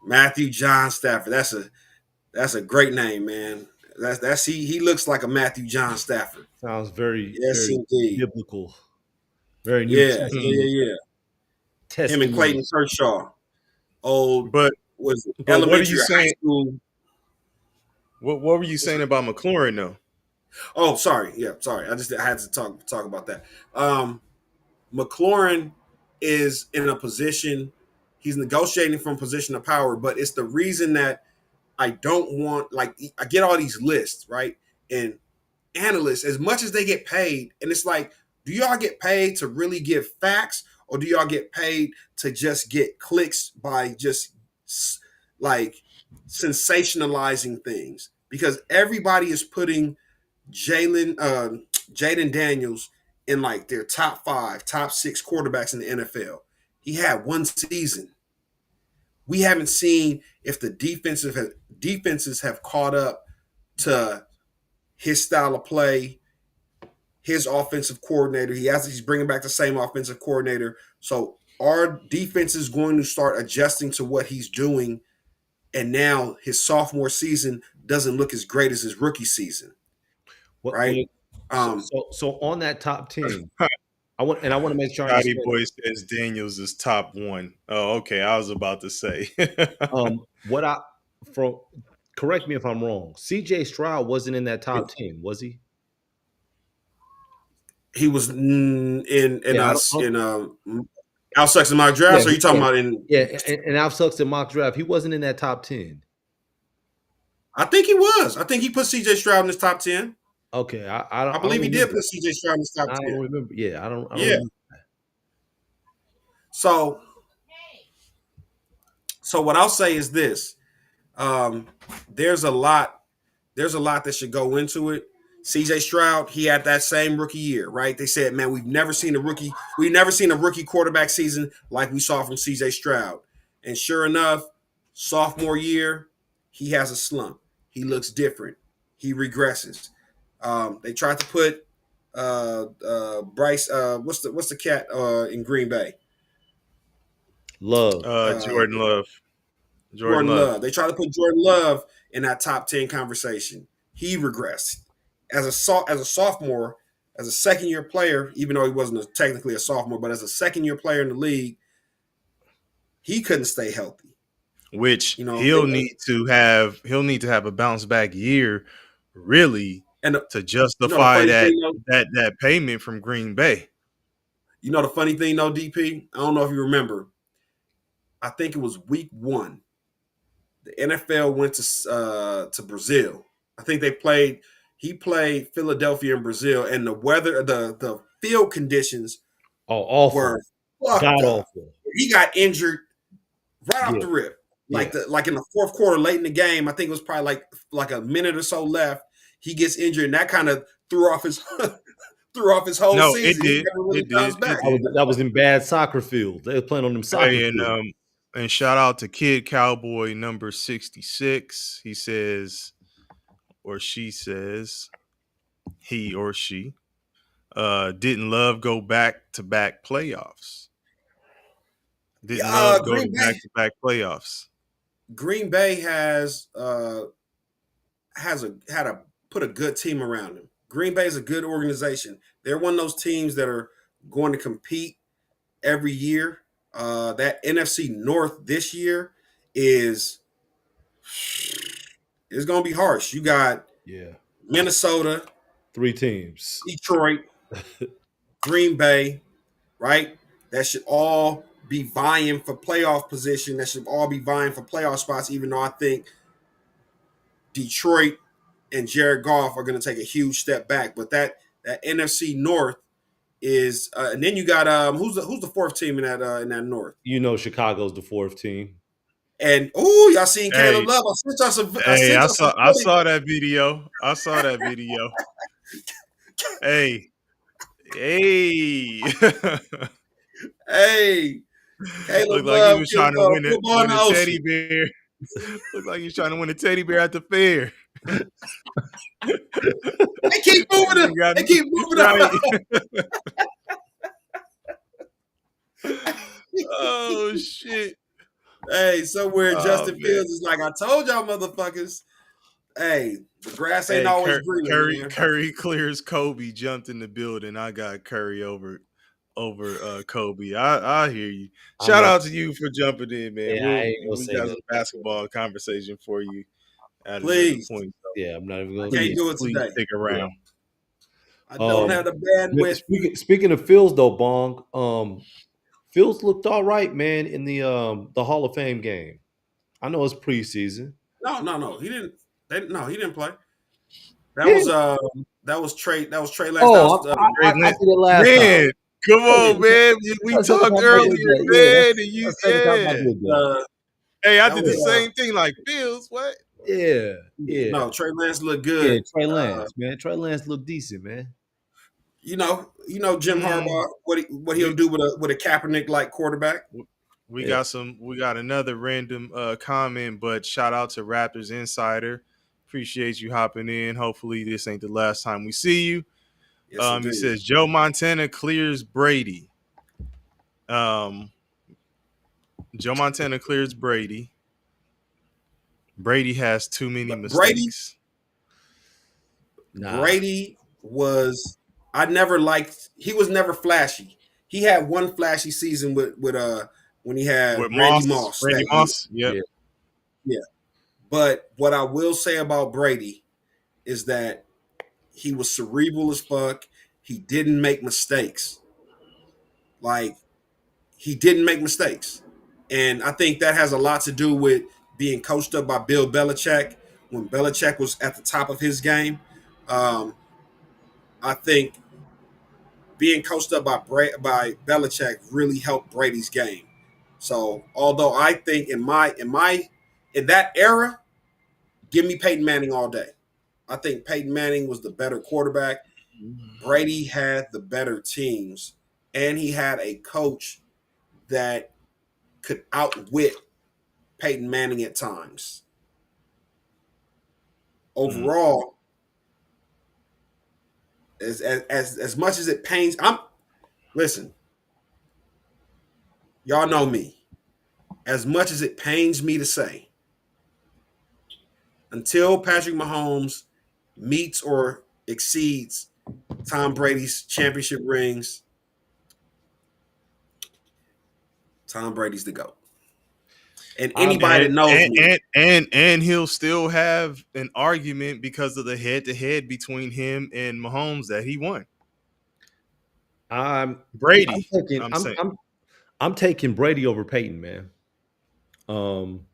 Matthew John Stafford. That's a great name, man. That's he looks like a Matthew John Stafford. Sounds very, yes, very indeed. biblical. Very New Yeah. Testament. Him and Clayton Kershaw. But elementary, what are you saying? high school. What were you saying about McLaurin though? Oh, sorry. Yeah, sorry. I had to talk about that. McLaurin is in a position. He's negotiating from position of power, but it's the reason that I don't want, like, I get all these lists, right? And analysts, as much as they get paid, and it's like, do y'all get paid to really give facts, or do y'all get paid to just get clicks by just like sensationalizing things? Because everybody is putting Jaden Daniels in like their top 5, top 6 quarterbacks in the NFL. He had one season. We haven't seen if the defenses have caught up to his style of play, his offensive coordinator. He's bringing back the same offensive coordinator. So our defense is going to start adjusting to what he's doing. And now his sophomore season doesn't look as great as his rookie season, right? So on that top 10, I want to make sure I Scotty understand. Boy says Daniels is top 1. Oh, okay. I was about to say. Correct me if I'm wrong. CJ Stroud wasn't in that top 10, was he? He was in Al Sucks in my drafts. Yeah, or are you talking about in? Yeah, and Al Sucks in mock draft. He wasn't in that top 10. I think he was. I think he put CJ Stroud in his top 10. Okay, I believe he did put CJ Stroud in his top 10. I don't remember. Yeah, I don't. Yeah. Remember. So what I'll say is this: there's a lot that should go into it. CJ Stroud, he had that same rookie year, right? They said, man, we've never seen a rookie quarterback season like we saw from CJ Stroud. And sure enough, sophomore year, he has a slump. He looks different. He regresses. They tried to put Bryce, what's the cat in Green Bay? Love. Jordan Love. Jordan Love. They tried to put Jordan Love in that top 10 conversation. He regressed. As a sophomore, as a second-year player, even though he wasn't technically a sophomore, but as a second-year player in the league, he couldn't stay healthy. Which he'll need to have a bounce back year, really, to justify that payment from Green Bay. You know the funny thing though, DP? I don't know if you remember. I think it was week 1. The NFL went to Brazil. I think he played Philadelphia and Brazil, and the weather, the field conditions were god awful. He got injured right off the rip. Like in the fourth quarter, late in the game, I think it was probably like a minute or so left. He gets injured, and that kind of threw off his whole season. It did. That was in bad soccer field. They were playing on them soccer field. And shout out to Kid Cowboy number 66. He says, or she says, he or she didn't Love go back-to-back playoffs. Didn't Love go back-to-back playoffs. Green Bay has put a good team around him. Green Bay is a good organization. They're one of those teams that are going to compete every year. That NFC North this year is going to be harsh. You got Minnesota, 3 teams, Detroit, Green Bay, right? That should all be vying for playoff position. That should all be vying for playoff spots, even though I think Detroit and Jared Goff are going to take a huge step back. But that NFC North is, and then you got who's the 4th team in that North? Chicago's the 4th team. And y'all seen Caleb Love? I saw that video. Hey. Caleb Looked like he was trying to win a teddy bear. Looked like he was trying to win a teddy bear at the fair. They keep moving it. Oh shit. Hey, somewhere Justin Fields is like, I told y'all motherfuckers. Hey, the grass ain't always green. Curry clears Kobe, jumped in the building. I got Curry over Kobe. I hear you. Shout out to you for jumping in, man. Yeah, we got a basketball conversation for you. Please. Point, yeah, I'm not even going to. Can't do it today. Stick around. I don't have the bandwidth. Speaking of Fields, though, Bong, Fields looked all right, man, in the Hall of Fame game. I know it's preseason. No. He didn't. No, he didn't play. That Yeah. was Trey. That was Trey Lance. That Oh, was Great I man. did it last time. Man, come on, Yeah, man. We that's the second talked time I did earlier, that. Yeah, man, and you that's the second time I yeah. did that. Hey, I that did the was same thing like Fields. What? Yeah, yeah, no, Trey Lance looked yeah. good. Trey Lance, man. Trey Lance looked decent, man. Jim Mm, Harbaugh, what he'll we do with a Kaepernick like quarterback. we Yeah. got another random comment, but shout out to Raptors Insider. Appreciate you hopping in. Hopefully this ain't the last time we see you. Yes, He indeed. says Joe Montana clears Brady. Um, Joe Montana clears Brady. Brady has too many But Brady, mistakes. Nah. Brady was I never liked. He was never flashy. He had one flashy season with when he With had Randy Moss, Moss Randy that year. Moss. Yep. Yeah. Yeah, but what I will say about Brady is that he was cerebral as fuck. He didn't make mistakes. Like he didn't make mistakes. And I think that has a lot to do with being coached up by Bill Belichick when Belichick was at the top of his game. Um, I think being coached up by Belichick really helped Brady's game. So although I think in that era, give me Peyton Manning all day. I think Peyton Manning was the better quarterback. Brady had the better teams, and he had a coach that could outwit Peyton Manning at times. Mm. Overall, as much as it pains, listen, y'all know me. As much as it pains me to say, until Patrick Mahomes meets or exceeds Tom Brady's championship rings, Tom Brady's the GOAT. And I'm anybody that knows me, And he'll still have an argument because of the head to head between him and Mahomes that he won. I'm I'm Brady, taking I'm I'm saying. I'm I'm taking Brady over Peyton, man. Um,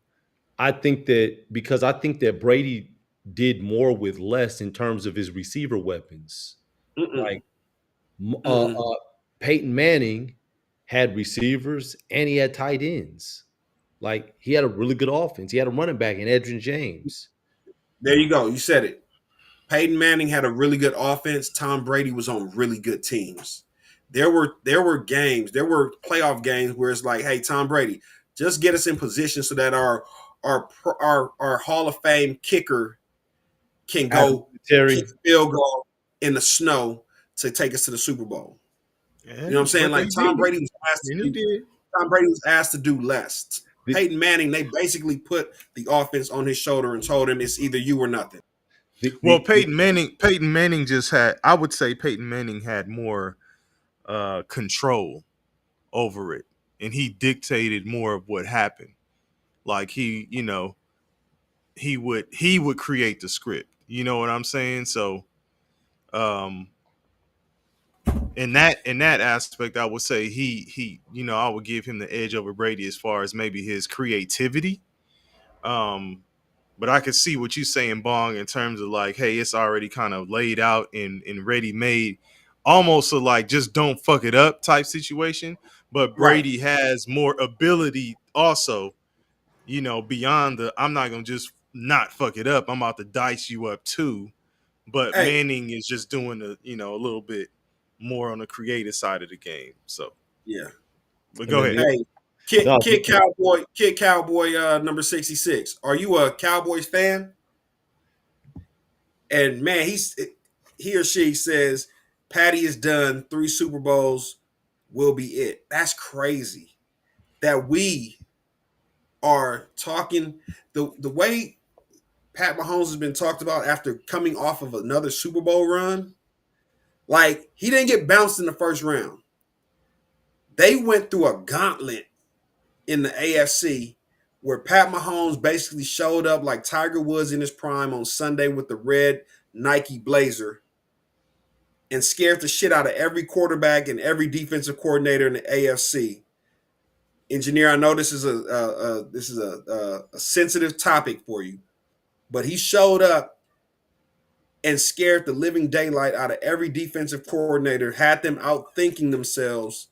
I think that Brady did more with less in terms of his receiver weapons. mm-mm, Like mm-mm. Peyton Manning had receivers and he had tight ends. Like he had a really good offense. He had a running back in Edgerrin James. There you go. You said it. Peyton Manning had a really good offense. Tom Brady was on really good teams. There were games, there were playoff games where it's like, hey, Tom Brady, just get us in position so that our Hall of Fame kicker can Adam go kick Terry. a field goal in the snow to take us to the Super Bowl. You Yeah, know what I'm saying? but they Like did. And he did. Tom Brady was asked to do less. The, Peyton Manning, they basically put the offense on his shoulder and told him it's either you or nothing. Well, the Peyton Manning just had I would say Peyton Manning had more control over it. And he dictated more of what happened. Like he would create the script. You know what I'm saying? So um in that aspect, I would say I would give him the edge over Brady as far as maybe his creativity. Um, but I could see what you saying, Bong, in terms of like, hey, it's already kind of laid out and ready made, almost a like just don't fuck it up type situation. But Right. Brady has more ability also, beyond the I'm not gonna just not fuck it up. I'm about to dice you up too. But Hey, Manning is just doing a little bit more on the creative side of the game. So, yeah. but and go then ahead. Hey, no, Kid Cowboy number 66. Are you a Cowboys fan? And man, he or she says Patty is done. 3 Super Bowls will be it. That's crazy. That we are talking the way Pat Mahomes has been talked about after coming off of another Super Bowl run. Like he didn't get bounced in the first round. They went through a gauntlet in the AFC where Pat Mahomes basically showed up like Tiger Woods in his prime on Sunday with the red Nike blazer and scared the shit out of every quarterback and every defensive coordinator in the AFC. Engineer, I know this is a sensitive topic for you, but he showed up and scared the living daylight out of every defensive coordinator, had them out thinking themselves.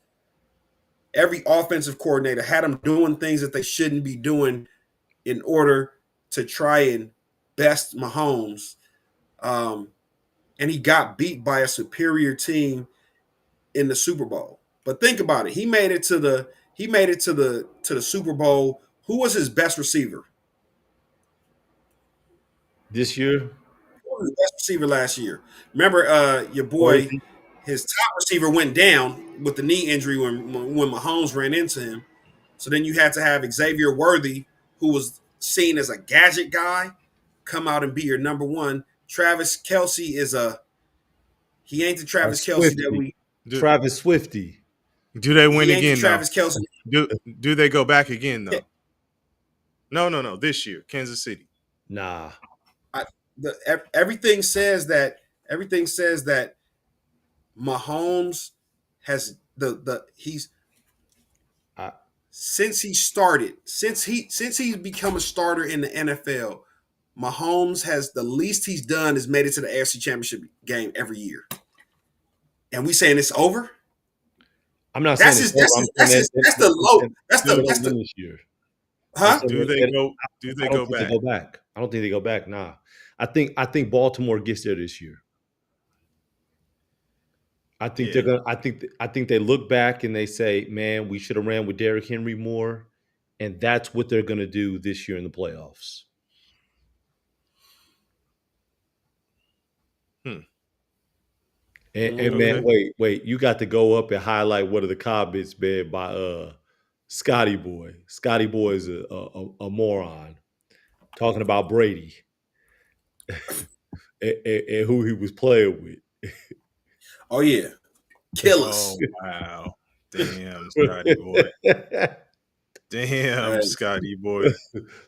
Every offensive coordinator had them doing things that they shouldn't be doing in order to try and best Mahomes. And he got beat by a superior team in the Super Bowl. But think about it. He made it to the Super Bowl. Who was his best receiver? This year, Who was his best receiver last year? Remember, your boy, Worthy. his top receiver went down with the knee injury when Mahomes ran into him. So then you had to have Xavier Worthy, who was seen as a gadget guy, come out and be your number one. Travis Kelsey he ain't the Travis Kelsey that Swifty. we Do, Travis Swifty. do they win he ain't the again though? Travis Kelsey. Do they go back again though? No. This year, Kansas City. Nah. Everything says that Mahomes has he's I, since he's become a starter in the NFL. Mahomes has the least he's done is made it to the AFC Championship game every year, and we saying it's over. I'm not That's saying his. it's over. That's the low. That's they're the gonna win this year. huh? Do they go? Do they I don't go think back? they go back. I don't think they go back. Nah. I think Baltimore gets there this year. I think Yeah. they're gonna. I think they look back and they say, "Man, we should have ran with Derrick Henry more," and that's what they're gonna do this year in the playoffs. Hmm. And man, Okay. wait, you got to go up and highlight one of the comments, man, by Scotty Boy. Scotty Boy is a moron talking about Brady and who he was playing with. Oh yeah, kill us. Oh wow. Damn, Scotty boy. Damn, Scotty boy.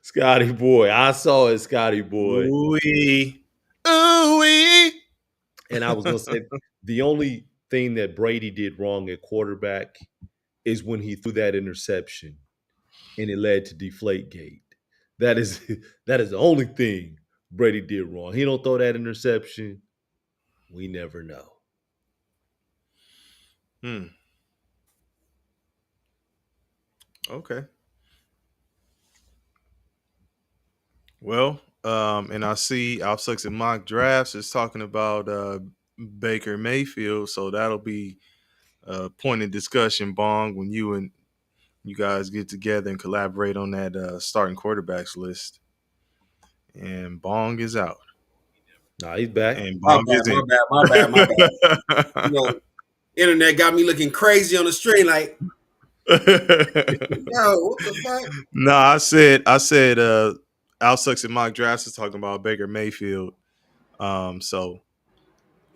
Scotty Boy. I saw it, Scotty Boy. Ooh-wee. Ooh-wee. And I was going to say the only thing that Brady did wrong at quarterback is when he threw that interception and it led to Deflategate. That is the only thing Brady did wrong. He don't throw that interception. We never know. Okay. Well, and I see Outsucks and Mock Drafts is talking about Baker Mayfield, so that'll be a point of discussion, Bong, when you guys get together and collaborate on that starting quarterbacks list. And Bong is out. Nah, he's back. And My Bong bad, is my in. bad, my bad, my bad. You know, internet got me looking crazy on the street. Like, yo, what the fuck? No, I said Outsucks and Mock Drafts is talking about Baker Mayfield. So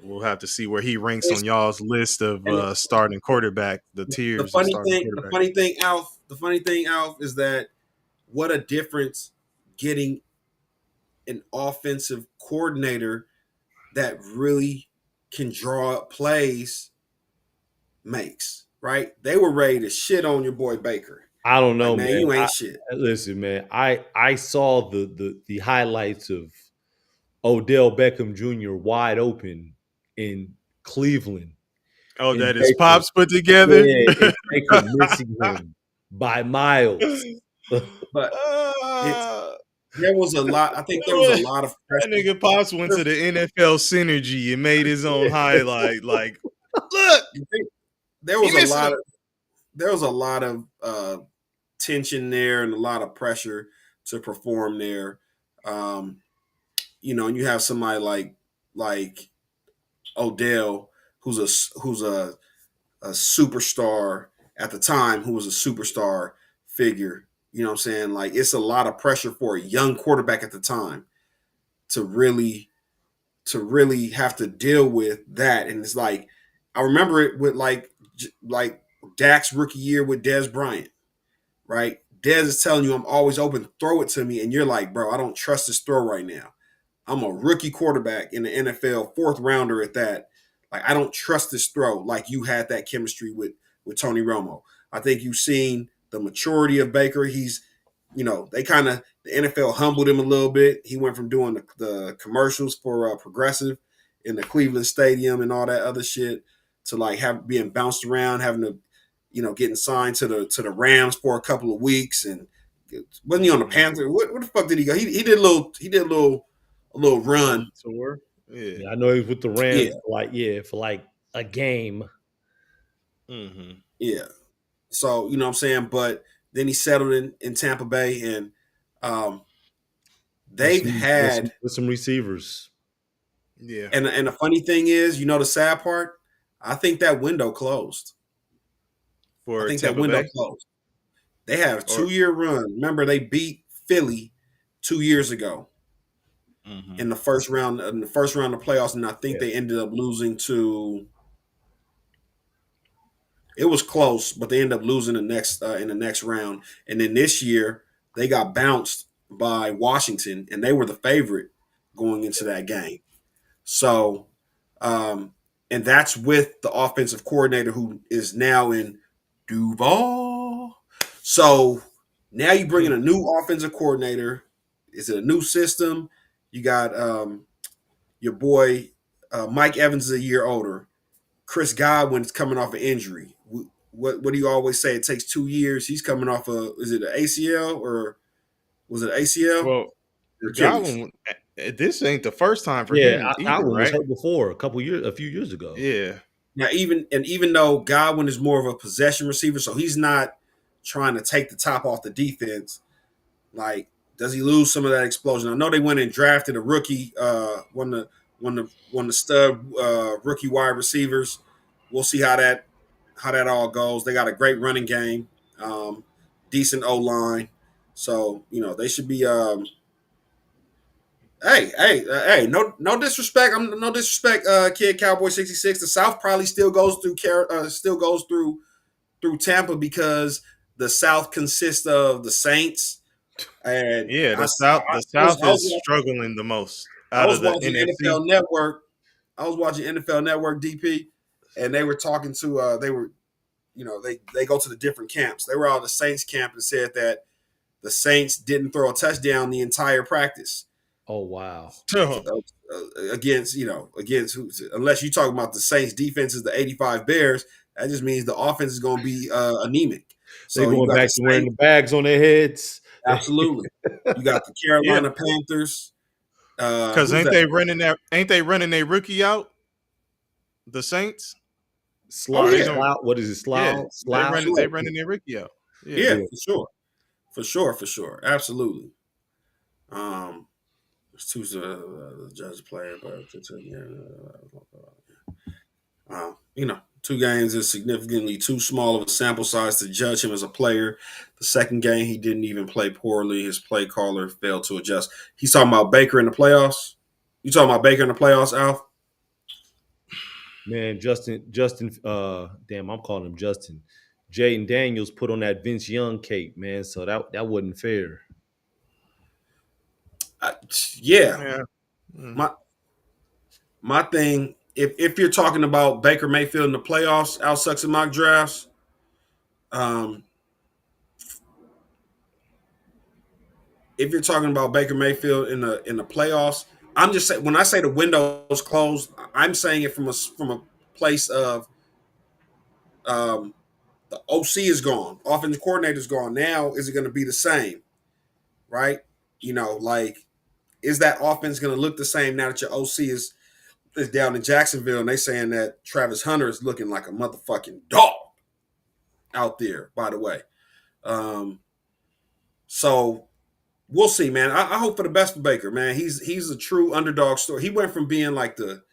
we'll have to see where he ranks on y'all's list of And starting quarterback, the the tiers of funny starting thing, quarterback. the funny thing, Alf, is that what a difference getting an offensive coordinator that really can draw up plays makes. Right? They were ready to shit on your boy Baker. I don't know, Like, man, man. you ain't shit. Listen, man. I saw the highlights of Odell Beckham Jr. wide open in Cleveland. Oh, And that is Baker, pops put together. yeah, and Baker missing him by miles. But it's Uh, there was a lot. I think there was a lot of that pressure. nigga Pops went to the NFL Synergy and made his own highlight. Like, look, There he was a missing lot him. of there was a lot of tension there and a lot of pressure to perform there. Um, and you have somebody like Odell, who's a superstar at the time, who was a superstar figure. You know what I'm saying? Like, it's a lot of pressure for a young quarterback at the time to really have to deal with that. And it's like, I remember it with like Dak's rookie year with Dez Bryant, right? Dez is telling you, I'm always open, throw it to me. And you're like, bro, I don't trust this throw right now. I'm a rookie quarterback in the NFL, fourth rounder at that. Like, I don't trust this throw like you had that chemistry with Tony Romo. I think you've seen the maturity of Baker. He's, they kind of the NFL humbled him a little bit. He went from doing the commercials for Progressive in the Cleveland Stadium and all that other shit to like being bounced around, having to, getting signed to the Rams for a couple of weeks, and wasn't he on the Panthers? What the fuck did he go? He did a little run. Tour. Yeah. Yeah, I know he was with the Yeah, Rams for like a game. Mm-hmm. yeah. So you know what I'm saying, but then he settled in Tampa Bay, and um, with they've some with some, had. with some receivers. Yeah. And the funny thing is, the sad part, I think that window closed. I For think that Tampa window Bay, closed. They had a or 2-year run. Remember, they beat Philly 2 years ago mm-hmm. in the first round. In the first round of playoffs, and I think Yeah. they ended up losing to. It was close, but they ended up losing in the next round. And then this year, they got bounced by Washington, and they were the favorite going into that game. So, um, and that's with the offensive coordinator who is now in Duval. So now you bring in a new offensive coordinator. Is it a new system? You got your boy Mike Evans is a year older. Chris Godwin's coming off an injury. What do you always say? It takes 2 years. He's coming off is it an ACL or was it ACL Well, or Achilles? Godwin. This ain't the first time for Yeah, him either, Allen was right? hurt before a few years ago. Yeah. Now, even though Godwin is more of a possession receiver, so he's not trying to take the top off the defense. Like, does he lose some of that explosion? I know they went and drafted a rookie, one of the stud rookie wide receivers. We'll see how that all goes. They got a great running game, decent O line, so they should be. Hey! No disrespect. I'm no disrespect, kid. Cowboy 66. The South probably still goes through Tampa because the South consists of the Saints. And Yeah. I, The South. The I was South I was is struggling the most I out was of the watching NFC. NFL Network. I was watching NFL Network DP, and they were talking to they were they go to the different camps. They were all the Saints camp and said that the Saints didn't throw a touchdown the entire practice. Oh wow. Against who, unless you talk about the Saints defense is the 85 Bears, that just means the offense is going to be anemic. They So you going got the back to wearing the Saints, bags on their heads. absolutely. You got the Yeah. Carolina Panthers. Because Who's ain't that? they running that? Ain't they running their rookie out? The Saints. Or Oh Slough, they yeah, don't? Slough, what is it? Yeah. Slough, They Slough. running. They running their rookie out. Yeah. yeah, Yeah. for sure, absolutely. There's two judge player, but two games is significantly too small of a sample size to judge him as a player. The second game, he didn't even play poorly. His play caller failed to adjust. He's talking about Baker in the playoffs. You talking about Baker in the playoffs, Alf? Man, Justin, damn, I'm calling him Justin. Jaden Daniels put on that Vince Young cape, man. So that wasn't fair. Yeah, Yeah. Mm. my my thing. If you're talking about Baker Mayfield in the playoffs, Al sucks in mock drafts. Um, if you're talking about Baker Mayfield in the playoffs, I'm just saying when I say the window's closed, I'm saying it from a place of the OC is gone, offensive coordinator is gone. Now is it going to be the same, right? Like is that offense going to look the same now that your OC is down in Jacksonville and they saying that Travis Hunter is looking like a motherfucking dog out there? By the way, so we'll see, man. I hope for the best for Baker, man. He's a true underdog story. He went from being like the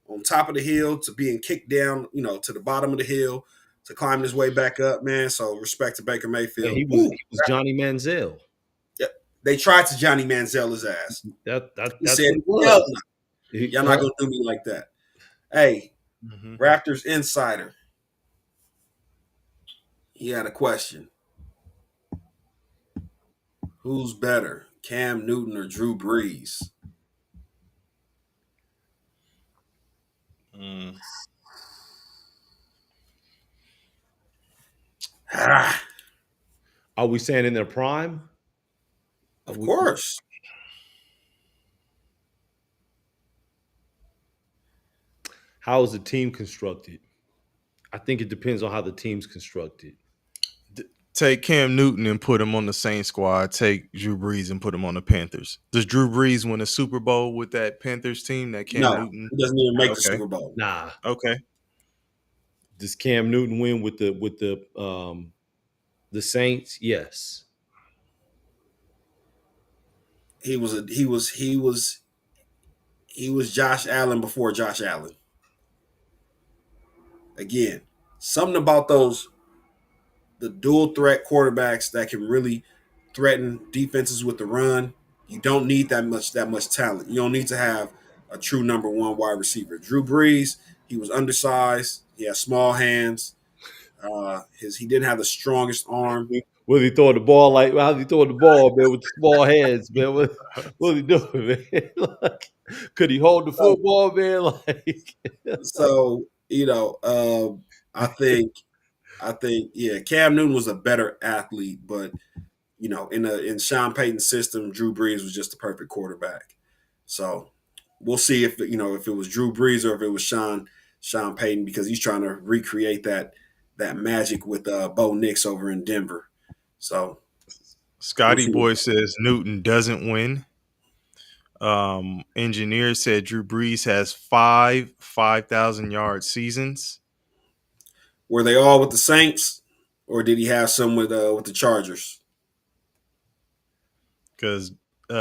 on top of the hill to being kicked down, to the bottom of the hill to climbing his way back up, man. So respect to Baker Man, Mayfield. he was Ooh, he was Johnny Manziel. yeah. They tried to Johnny Manziel his ass. He That's said, what it was. "Hell no, y'all not gonna do me like that." Hey, Mm-hmm. Raptors insider, he had a question: who's better, Cam Newton or Drew Brees? Mm. Ah, Are we saying in their prime? Are Of we, course. how is the team constructed? I think it depends on how the team's constructed. Take Cam Newton and put him on the same squad. Take Drew Brees and put him on the Panthers. Does Drew Brees win a Super Bowl with that Panthers team that Cam No, Newton? he doesn't even make the Okay. Super Bowl. Nah. Okay. Does Cam Newton win with the Saints? Yes. He was Josh Allen before Josh Allen. Again, something about the dual threat quarterbacks that can really threaten defenses with the run. You don't need that much talent. You don't need to have a true number one wide receiver. Drew Brees, he was undersized. He had small hands. He didn't have the strongest arm. Was he throwing the ball like? How's he throwing the ball, man, with the small hands, man? What was he doing, man? Like, could he hold the So, football, man? Like, so I think yeah, Cam Newton was a better athlete, but in Sean Payton's system, Drew Brees was just the perfect quarterback. So we'll see if it was Drew Brees or if it was Sean Payton, because he's trying to recreate that magic with Bo Nix over in Denver. So we'll Scotty see. Boy says Newton doesn't win. Engineer said Drew Brees has 5,000 yard seasons. Were they all with the Saints, or did he have some with the Chargers? Because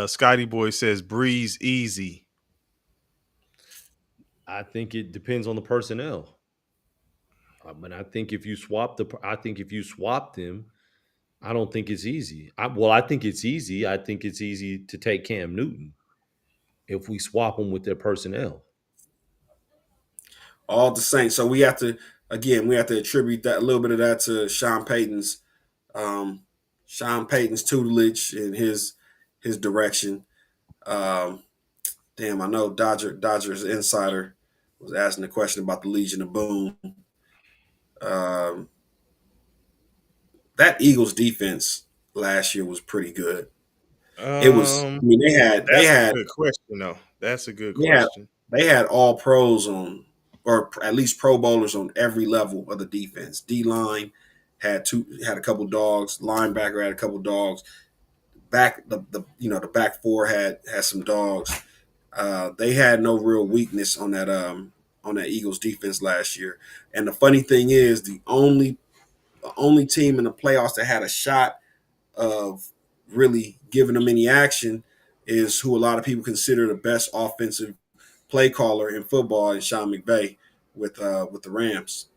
Scotty Boy says Breeze easy. I think it depends on the personnel. I think if you swap them, I don't think it's easy. I think it's easy. I think it's easy to take Cam Newton if we swap them with their personnel. All the Saints. So we have to attribute that, a little bit of that, to um, Sean Payton's tutelage and his direction. Um, I know Dodgers insider was asking a question about the Legion of Boom. Um, that Eagles defense last year was pretty good. It was. I mean, they had they That's a had good question, though. That's a good they had question. they had all pros on, or at least Pro Bowlers on every level of the defense. D line had a couple dogs. Linebacker had a couple dogs. Back the back four had some dogs. They had no real weakness on that Eagles defense last year. And the funny thing is, the only team in the playoffs that had a shot of really giving them any action is who a lot of people consider the best offensive play caller in football, is Sean McVay with the Rams.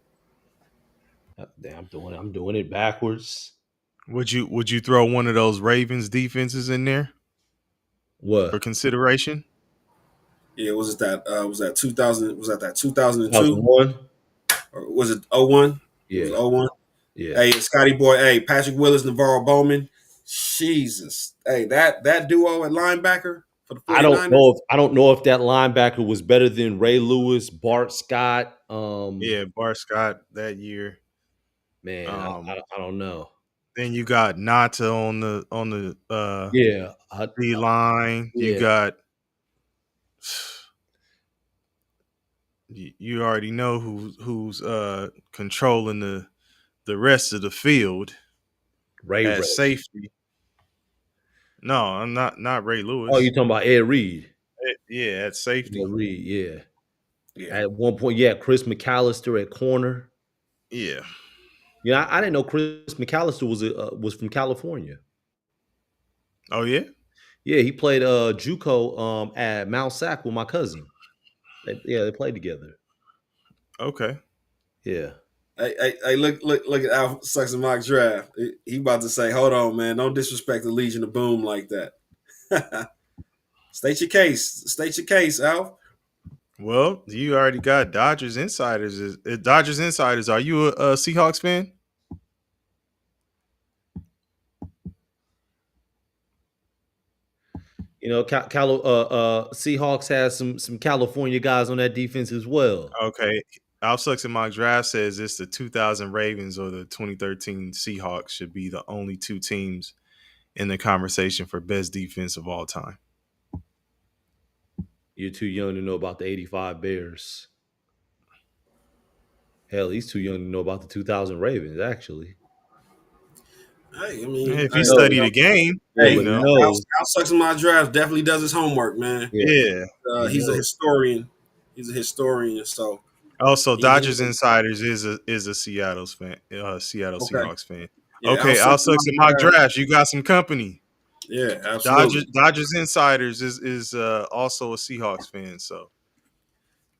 I'm doing it backwards. Would you throw one of those Ravens defenses in there for What? consideration? Yeah, was that 2000, was that 2002, 2001? or was it 01? It was Yeah. 01. Yeah. Hey, Scotty Boy, hey, Patrick Willis, Navarro Bowman. Jesus. Hey, that duo at linebacker for the 49ers. I don't know if that linebacker was better than Ray Lewis, Bart Scott. Yeah, Bart Scott that year. Man, Um, I don't know. then you got Nata on the Yeah. D line. You Yeah. got you already know who's controlling the rest of the field Ray at Ray. safety. No, I'm not Ray Oh, you Lewis. talking about Ed Reed? Yeah, at Ed safety. Reed, yeah. Yeah. At one point, yeah, Chris McAllister at corner. Yeah. Yeah, I didn't know Chris McAllister was from California. Oh yeah. Yeah, he played JUCO at Mount Sac with my cousin. They played together. Okay. Yeah. Hey, look at Al Sucks and Mock Draft. He about to say, hold on, man, don't disrespect the Legion of Boom like that. State your case. State your case, Al. Well, you already got Dodgers insiders. Dodgers insiders. Are you a Seahawks fan? You know, Seahawks has some California guys on that defense as well. Okay. Al Sucks in Mock Draft says it's the 2000 Ravens or the 2013 Seahawks should be the only two teams in the conversation for best defense of all time. You're too young to know about the 85 Bears. Hell, he's too young to know about the 2000 Ravens, actually. Hey, I mean, If hey, he No. studied the game, Yeah, hey, you but know. no. Al Sucks in My Draft definitely does his homework, man. Yeah. Yeah. He's a historian. He's a historian, so Also, he Dodgers Insiders is a Seattle fan, Seattle okay. Seahawks fan. Yeah, Okay, Al Sucks in Mock Draft. You got some company. Yeah, absolutely. Dodgers Insiders is also a Seahawks fan. So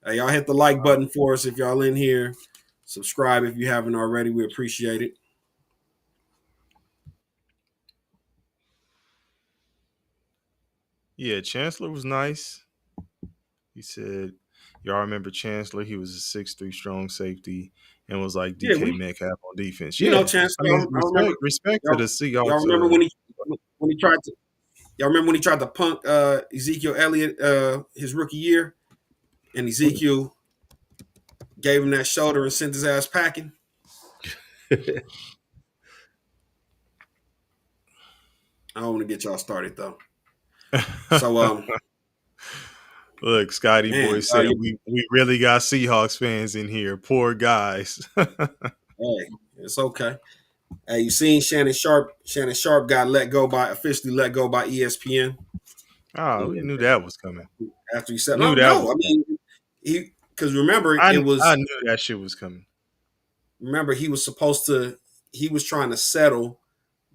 Hey, y'all hit the like button for us if y'all in here. Subscribe if you haven't already. We appreciate it. yeah, Chancellor was nice. He said, "Y'all remember Chancellor? He was a 6'3" strong safety and was like Yeah, DK Metcalf on defense. you know, Yeah, Chance. I mean, I remember. respect to Y'all, the y'all Seahawks. remember when he tried to? Y'all remember when he tried to punk Ezekiel Elliott his rookie year, and Ezekiel gave him that shoulder and sent his ass packing. I don't want to get y'all started though. So Look, Scotty man, Boy said we really got Seahawks fans in here. Poor guys. hey, it's okay. Hey, you seen Shannon Sharp? Shannon Sharp got officially let go by ESPN Oh, we knew that was coming. after he said Knew that no. was I mean, because remember I it was I knew that shit was coming. remember he was trying to settle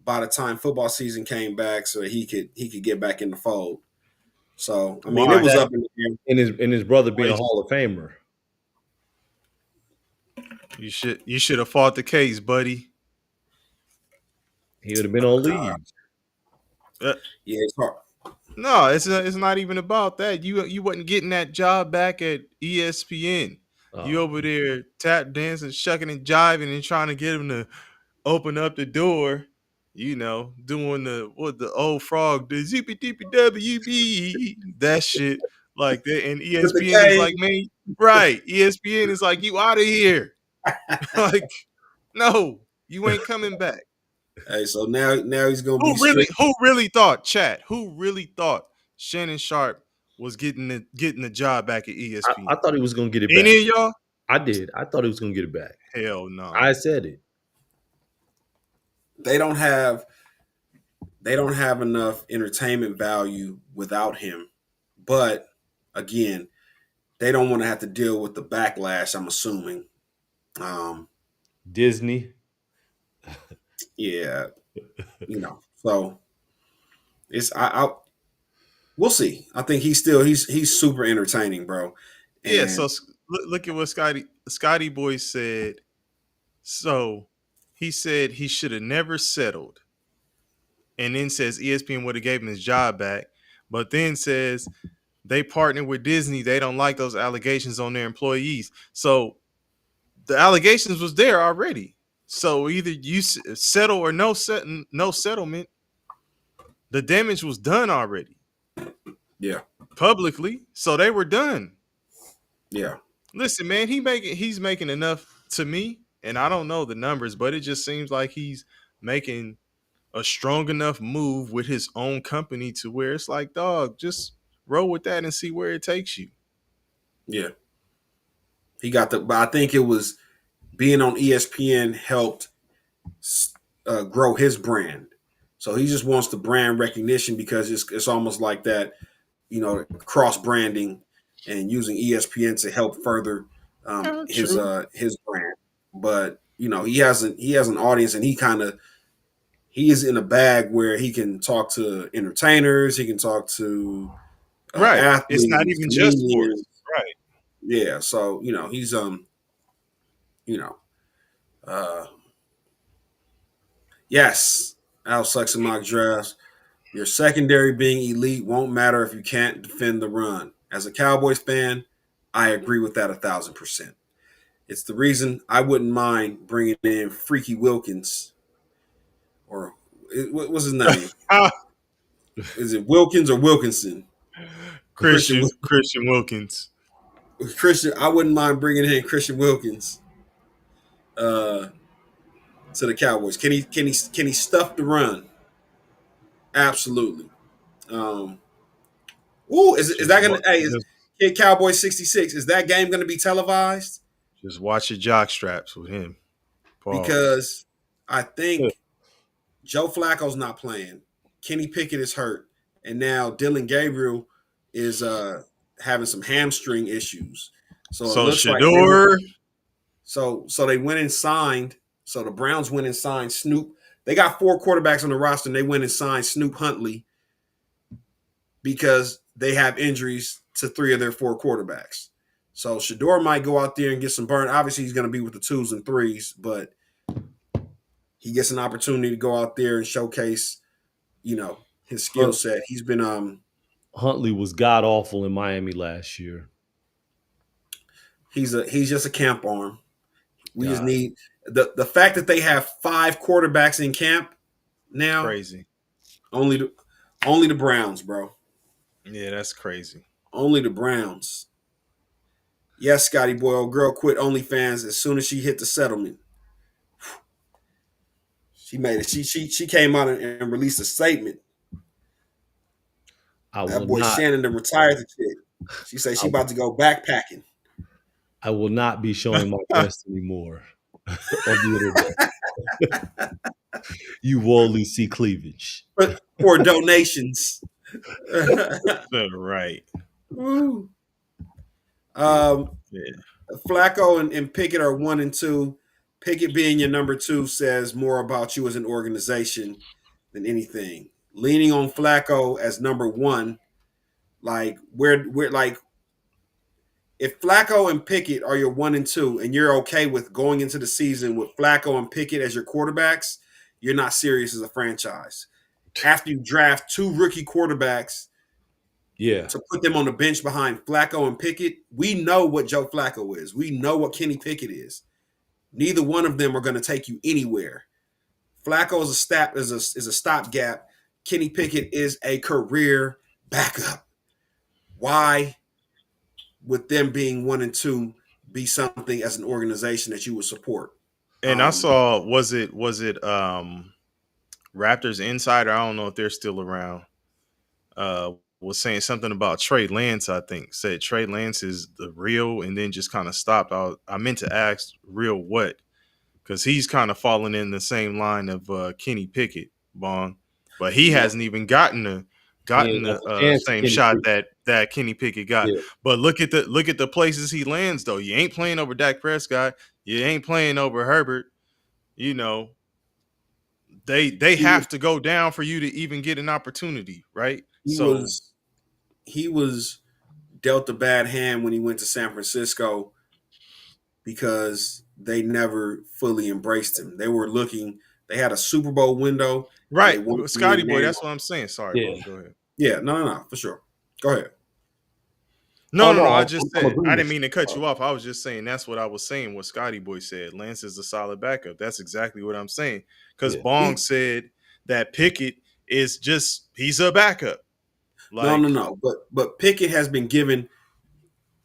by the time football season came back so he could get back in the fold. So I mean, it Why? was up in the air. And his brother being a Hall of Famer. You should have fought the case, buddy. He would have been on leave. Uh, Yeah, it's hard. no, it's not even about that. You wasn't getting that job back at ESPN. You Oh. over there tap dancing, shucking and jiving, and trying to get him to open up the door. You know, doing the old frog, the zippy dippy WB, that shit like that. And With the ESPN is game. like, man, right? ESPN is like, you out of here. Like, no, you ain't coming back. Hey, so now he's gonna be strict. Who really thought, chat? Who really thought Shannon Sharp was getting the job back at ESPN? I thought he was going to get it back. Any of y'all? I did. I thought he was going to get it back. Hell no. I said it. They don't have enough entertainment value without him. But again, they don't want to have to deal with the backlash, I'm assuming. Disney. Yeah, so it's I we'll see. I think he's super entertaining, bro. And Yeah, so look at what Scotty Boy said. So he said he should have never settled, and then says ESPN would have gave him his job back, but then says they partnered with Disney. They don't like those allegations on their employees. So the allegations was there already. So either you settle or no settlement. The damage was done already. yeah, Publicly, so they were done. yeah. Listen, man, he's making enough to me, and I don't know the numbers, but it just seems like he's making a strong enough move with his own company to where it's like, dog, just roll with that and see where it takes you. Yeah. But I think it was being on ESPN helped grow his brand. So he just wants the brand recognition because it's almost like that, cross branding and using ESPN to help further his brand. But he has an audience, and he is in a bag where he can talk to entertainers, he can talk to Right. athletes, It's not even just comedians. sports. Right. Yeah. So he's yes, Al Sucks in Mock Drafts. Your secondary being elite won't matter if you can't defend the run. As a Cowboys fan, I agree with that 1,000%. It's the reason I wouldn't mind bringing in Freaky Wilkins, or what was his name? Is it Wilkins or Wilkinson? Christian Wilkins. Christian, I wouldn't mind bringing in Christian Wilkins uh, to the Cowboys. Can he stuff the run? Absolutely. Um, is Just that gonna? what Hey, is Kid Cowboy 66? Is that game gonna be televised? just watch your jock straps with him. Pause. Because I think Joe Flacco's not playing. Kenny Pickett is hurt, and now Dylan Gabriel is having some hamstring issues. So it So looks like they went. Shador, So they went and signed. So the Browns went and signed Snoop. They got 4 quarterbacks on the roster, and they went and signed Snoop Huntley because they have injuries to 3 of their 4 quarterbacks. So Shador might go out there and get some burn. Obviously, he's going to be with the 2s and 3s, but he gets an opportunity to go out there and showcase, his skill set. He's been Huntley was god awful in Miami last year. he's just a camp arm. We just God. need the fact that they have 5 quarterbacks in camp now. crazy. Only the Browns, bro. Yeah, that's crazy. Only the Browns. Yes, Scotty boy, old girl quit OnlyFans as soon as she hit the settlement. She made it. She came out and released a statement. I That will boy not. Shannon then retired the chick. She said she about to go backpacking. I will not be showing my breast anymore on the internet. You will only see cleavage. For donations. Right. Woo. Yeah. Flacco and Pickett are 1 and 2. Pickett being your number 2 says more about you as an organization than anything. Leaning on Flacco as number 1, like we're like if Flacco and Pickett are your 1 and 2, and you're okay with going into the season with Flacco and Pickett as your quarterbacks, you're not serious as a franchise. After you draft 2 rookie quarterbacks, Yeah. to put them on the bench behind Flacco and Pickett, we know what Joe Flacco is. We know what Kenny Pickett is. Neither one of them are going to take you anywhere. Flacco is a stopgap. Kenny Pickett is a career backup. Why would them being 1 and 2 be something as an organization that you would support? And I saw was it Raptors Insider, I don't know if they're still around. Was saying something about Trey Lance, I think. Said Trey Lance is the real, and then just kind of stopped. I meant to ask real what? Because he's kind of falling in the same line of Kenny Pickett, Bong. But he hasn't even gotten the same shot that Kenny Pickett got. Yeah. But look at the places he lands though. You ain't playing over Dak Prescott. You ain't playing over Herbert. You know, they have to go down for you to even get an opportunity, right? He was dealt a bad hand when he went to San Francisco because they never fully embraced him. They had a Super Bowl window. Right. Scotty boy, that's what I'm saying. Sorry, Yeah. Bro. Go ahead. Yeah, no, for sure. Go ahead. No. I I'm just said agreeing I with didn't mean to cut you. you off. I was just saying that's what I was saying. What Scotty Boy said. Lance is a solid backup. That's exactly what I'm saying. Because Yeah. Bong said that Pickett is he's a backup. Like, No. But Pickett has been given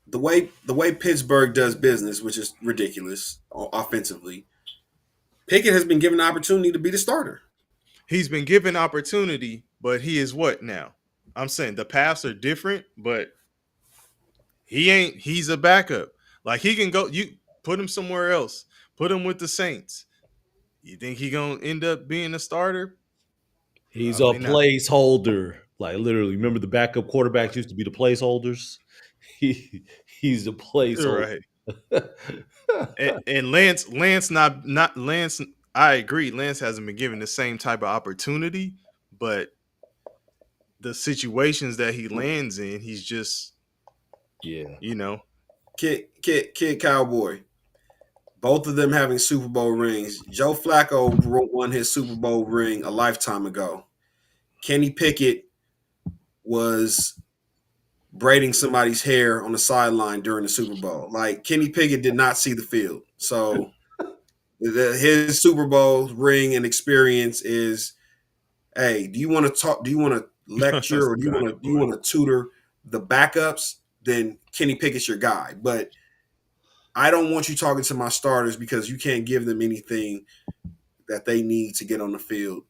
the way Pittsburgh does business, which is ridiculous offensively. Pickett has been given the opportunity to be the starter. he's been given opportunity, but he is what now? I'm saying the paths are different, but he's a backup. Like he can go, you put him somewhere else, put him with the Saints. You think he gonna end up being a starter? He's a Probably not. placeholder. Like literally, remember the backup quarterbacks used to be the placeholders? He's a placeholder. Right. And Lance not Lance. I agree. Lance hasn't been given the same type of opportunity, but the situations that he lands in, he's just, Yeah. Kid Cowboy. Both of them having Super Bowl rings. Joe Flacco won his Super Bowl ring a lifetime ago. Kenny Pickett was braiding somebody's hair on the sideline during the Super Bowl. Like Kenny Pickett did not see the field. So his Super Bowl ring and experience is, hey, do you want to talk? Do you want to lecture or do you want to tutor the backups? then Kenny Pickett's your guy. But I don't want you talking to my starters because you can't give them anything that they need to get on the field.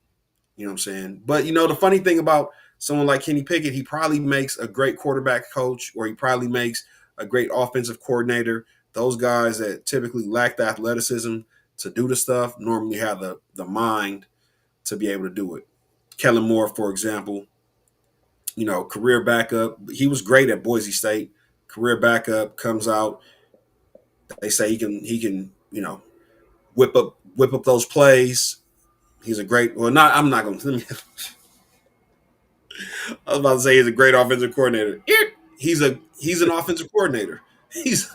You know what I'm saying? But, the funny thing about someone like Kenny Pickett, he probably makes a great quarterback coach, or he probably makes a great offensive coordinator. Those guys that typically lack the athleticism to do the stuff normally have the mind to be able to do it. Kellen Moore, for example, career backup. He was great at Boise State. Career backup, comes out. They say he can whip up those plays. He's a great. Well, not. I'm not going to. I was about to say he's a great offensive coordinator. He's an offensive coordinator. He's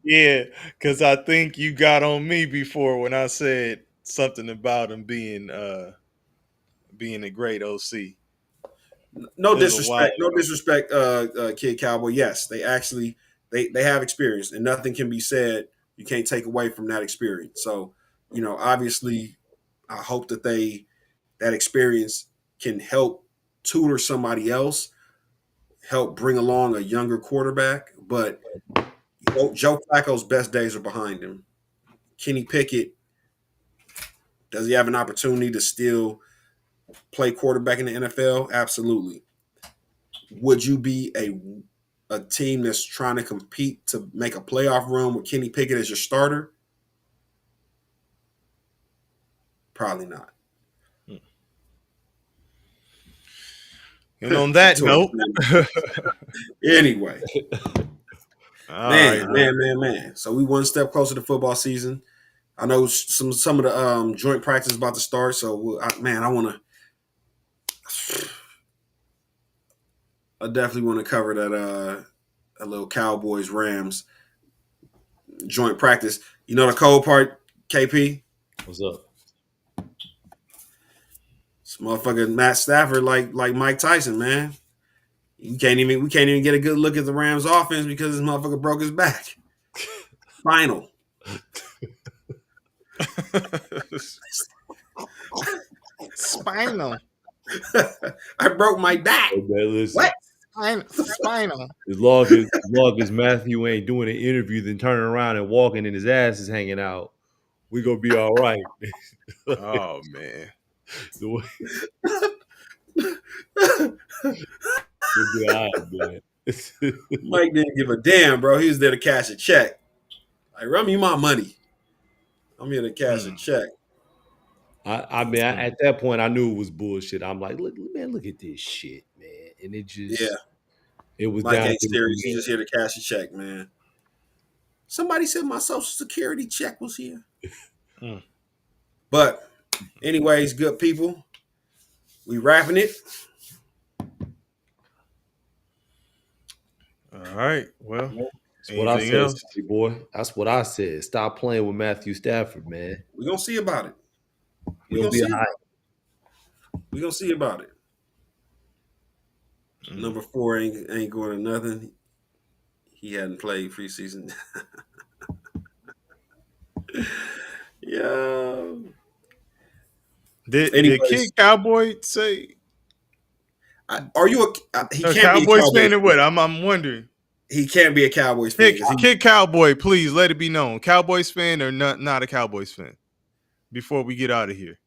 Yeah, because I think you got on me before when I said something about him being a great OC. no It was a while disrespect, Kid Cowboy. Yes, they actually they have experience, and nothing can be said. You can't take away from that experience. So, obviously, I hope that experience can help tutor somebody else, help bring along a younger quarterback. But Joe Flacco's best days are behind him. Kenny Pickett, does he have an opportunity to still play quarterback in the NFL? Absolutely. Would you be a team that's trying to compete to make a playoff run with Kenny Pickett as your starter? Probably not. And on that note, anyway, all right, man. So we one step closer to football season. I know some of the joint practice is about to start. So, I definitely want to cover that a little Cowboys Rams joint practice. You know the cold part, KP? What's up? This motherfucker Matt Stafford like Mike Tyson, man. We can't even get a good look at the Rams offense because this motherfucker broke his back. Spinal. Spinal. I broke my back. Hey, man, listen. What? Spinal. As long as Matthew ain't doing an interview, then turning around and walking and his ass is hanging out, we gonna be all right. Oh man. We'll be all right, man. Mike didn't give a damn, bro. He was there to cash a check. Like, run me my money. I'm here to cash a check. I mean, at that point, I knew it was bullshit. I'm like, look at this shit, man. And it just, it was Mike down ain't to serious. He's just here to cash a check, man. Somebody said my social security check was here. But, anyways, good people, we wrapping it. All right. Well, that's what I said, boy. That's what I said. Stop playing with Matthew Stafford, man. We're gonna see about it. We're gonna see about it. Number 4 ain't going to nothing. He hadn't played preseason. Yeah. Did Kid Cowboy say? Are you he a can't Cowboys be a fan or what? I'm wondering. He can't be a Cowboys fan. Kid Cowboy, please let it be known. Cowboys fan or not a Cowboys fan? Before we get out of here.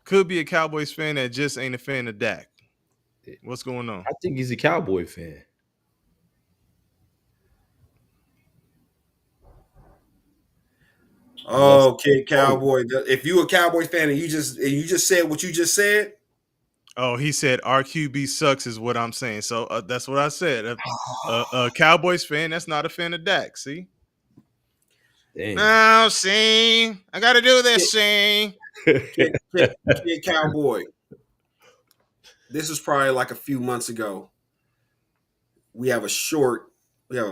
Could be a Cowboys fan that just ain't a fan of Dak. What's going on? I think he's a Cowboy fan. Oh, Kid Cowboy. If you a Cowboys fan and you just said what you just said. Oh, he said our QB sucks is what I'm saying. So that's what I said. A Cowboys fan that's not a fan of Dak. See? Damn. No, see, I got to do this. See, Kid Cowboy. This is probably like a few months ago. We have a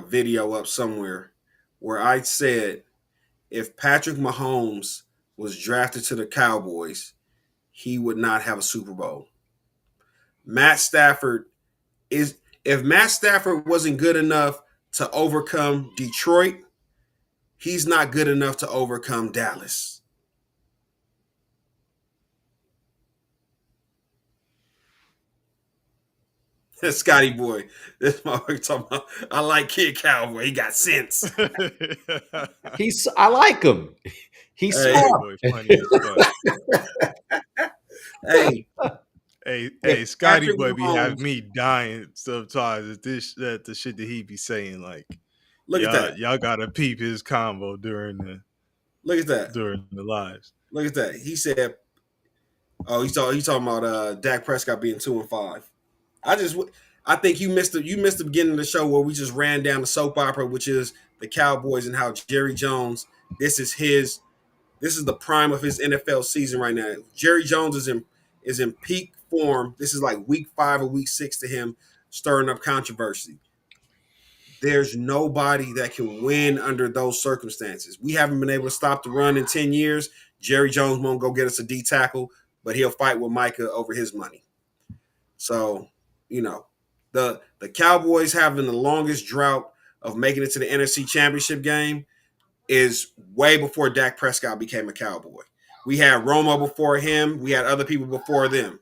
video up somewhere where I said if Patrick Mahomes was drafted to the Cowboys, he would not have a Super Bowl. If Matt Stafford wasn't good enough to overcome Detroit, he's not good enough to overcome Dallas. Scotty boy. This motherfucker talking about, I like Kid Cowboy. He got sense. I like him. He's Hey, Scotty smart. boy, funny as fuck. hey, if Hey, Scotty Patrick boy be having Mahomes, me dying sometimes at the shit that he be saying. Like, look at that. y'all gotta peep his combo Look at that. during the lives. Look at that. He said, "Oh, he's talking about Dak Prescott being 2-5." I think you missed the beginning of the show where we just ran down the soap opera, which is the Cowboys and how Jerry Jones. This is the prime of his NFL season right now. Jerry Jones is in peak form. This is like week 5 or week 6 to him, stirring up controversy. There's nobody that can win under those circumstances. We haven't been able to stop the run in 10 years. Jerry Jones won't go get us a D tackle, but he'll fight with Micah over his money. So, you know, the Cowboys having the longest drought of making it to the NFC Championship game is way before Dak Prescott became a Cowboy. We had Romo before him. We had other people before them.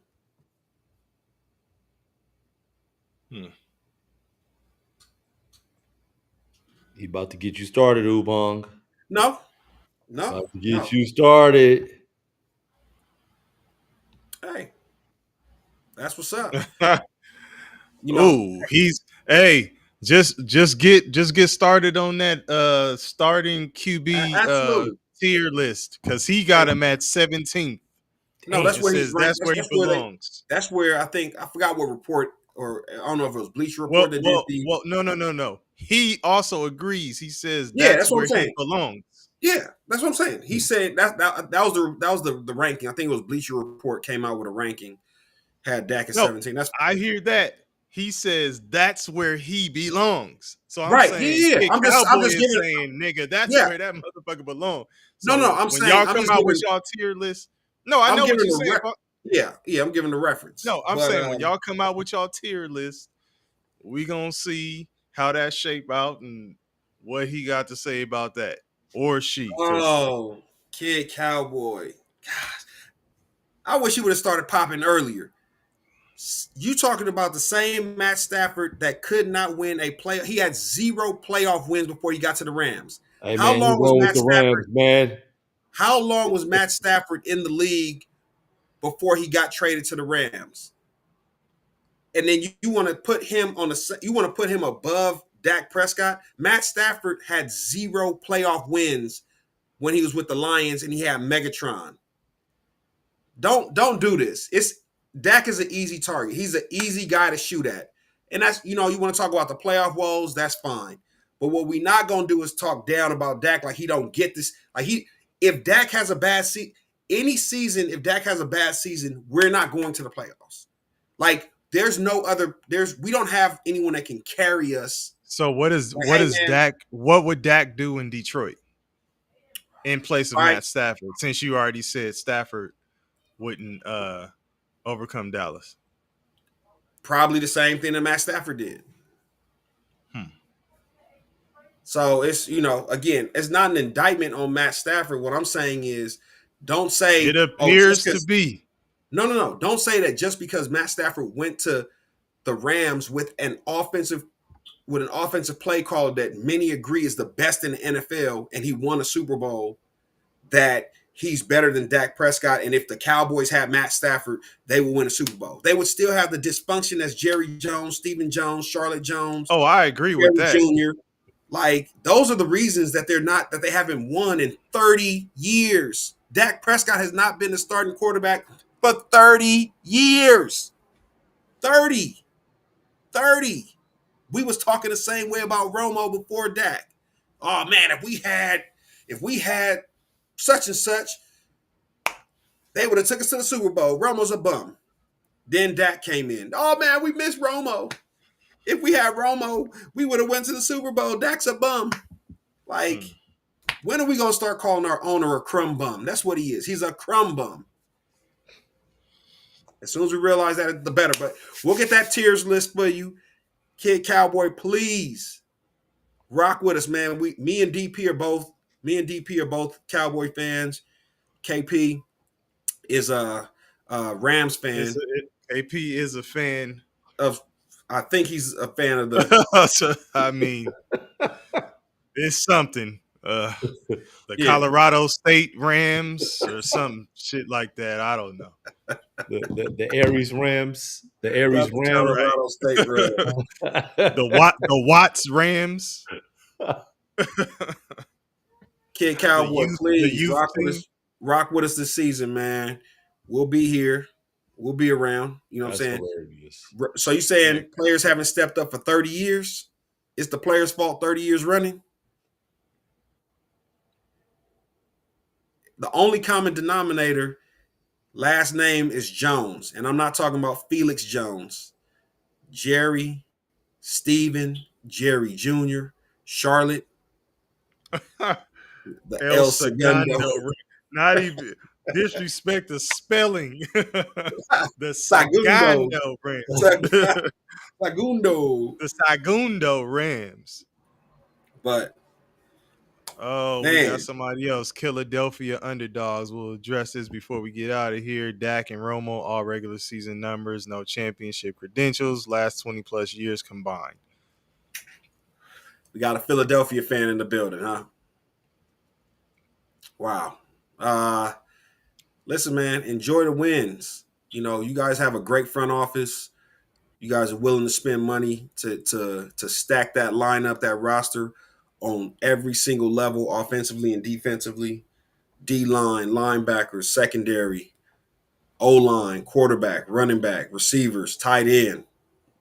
He about to get you started, Ubong. No, About to no. get you started. Hey, that's what's up. You know, Oh, he's hey, just get started on that starting QB absolutely. tier list because he got him at 17th. No, that's It where he's says ranked. that's where he belongs. That's where I forgot what report, or I don't know if it was Bleacher Report that did the. Well, no. He also agrees. He says Yeah, that's that's what I'm where he saying. belongs. Yeah, that's what I'm saying. He said that was the ranking. I think it was Bleacher Report came out with a ranking, had Dak at No, 17. That's I hear that. He says that's where he belongs. So I'm right. saying, Yeah. Kid I'm Cowboy just is giving. saying, nigga, that's Yeah. where that motherfucker belongs. No. So when y'all I'm come just out with giving. y'all tier list, no, I I'm know what giving you're the saying. Yeah. I'm giving the reference. No, I'm But saying when y'all come out with y'all tier list, we gonna see how that shape out and what he got to say about that or she. Because Kid Cowboy. Gosh, I wish he would have started popping earlier. You talking about the same Matt Stafford that could not win a play? He had 0 playoff wins before he got to the Rams. Hey How man, he long was won with Matt the Rams, Stafford? man. How long was Matt Stafford in the league before he got traded to the Rams? And then you want to put him you want to put him above Dak Prescott? Matt Stafford had 0 playoff wins when he was with the Lions and he had Megatron. Don't do this. It's Dak is an easy target. He's an easy guy to shoot at. And that's, you want to talk about the playoff woes, that's fine. But what we not gonna do is talk down about Dak like he don't get this. If Dak has a bad season, any season, if Dak has a bad season, we're not going to the playoffs. Like we don't have anyone that can carry us. so what is Like, what hey is man, Dak? What would Dak do in Detroit in place of all right, Matt Stafford? Since you already said Stafford wouldn't overcome Dallas. probably the same thing that Matt Stafford did. So it's, again, it's not an indictment on Matt Stafford. What I'm saying is, don't It say, oh, just appears to because. be. No. Don't say that just because Matt Stafford went to the Rams with an offensive play call that many agree is the best in the NFL, and he won a Super Bowl, that he's better than Dak Prescott. And if the Cowboys had Matt Stafford, they would win a Super Bowl. They would still have the dysfunction as Jerry Jones, Stephen Jones, Charlotte Jones, Oh, I agree with Jerry that. Jr. Like, those are the reasons that they haven't won in 30 years. Dak Prescott has not been the starting quarterback for 30 years. 30. 30. We was talking the same way about Romo before Dak. Oh man, if we had such and such, they would have took us to the Super Bowl. Romo's a bum. Then Dak came in. Oh man, we missed Romo. If we had Romo, we would have went to the Super Bowl. Dak's a bum. Like, when are we gonna start calling our owner a crumb bum? That's what he is. He's a crumb bum. As soon as we realize that, the better. But we'll get that tiers list for you, Kid Cowboy. Please rock with us, man. Me and DP are both Cowboy fans. KP is a Rams fan AP is a fan of I think he's a fan of the. So, I mean, it's something. The Yeah, Colorado State Rams or some shit like that. I don't know. The Aries Rams, the not Aries the Ram. Right. Colorado State Rams. The Watts Rams. Kid the Cowboy, youth the please youth rock with team. us. Rock with us this season, man. We'll be here. We'll be around. You know what I'm That's saying? hilarious. So you saying players haven't stepped up for 30 years? It's the players' fault 30 years running? The only common denominator, last name is Jones. And I'm not talking about Felix Jones. Jerry, Steven, Jerry Jr., Charlotte, the El El Segundo. Segundo. Not even disrespect the spelling. The Segundo. Segundo Rams. Segundo. The Segundo Rams. But Oh, we man, got somebody else. Philadelphia underdogs. We'll address this before we get out of here. Dak and Romo, all regular season numbers, no championship credentials, last 20 plus years combined. we got a Philadelphia fan in the building, huh? Wow. Listen, man, enjoy the wins. You know, you guys have a great front office. You guys are willing to spend money to stack that lineup, that roster on every single level, offensively and defensively. D-line, linebackers, secondary, O-line, quarterback, running back, receivers, tight end.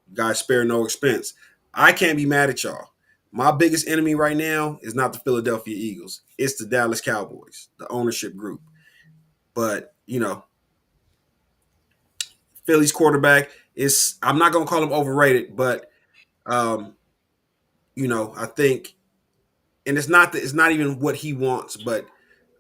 You guys spare no expense. I can't be mad at y'all. My biggest enemy right now is not the Philadelphia Eagles. It's the Dallas Cowboys, the ownership group. But, you know, Philly's quarterback is, I'm not going to call him overrated, but, you know, I think, and it's not even what he wants, but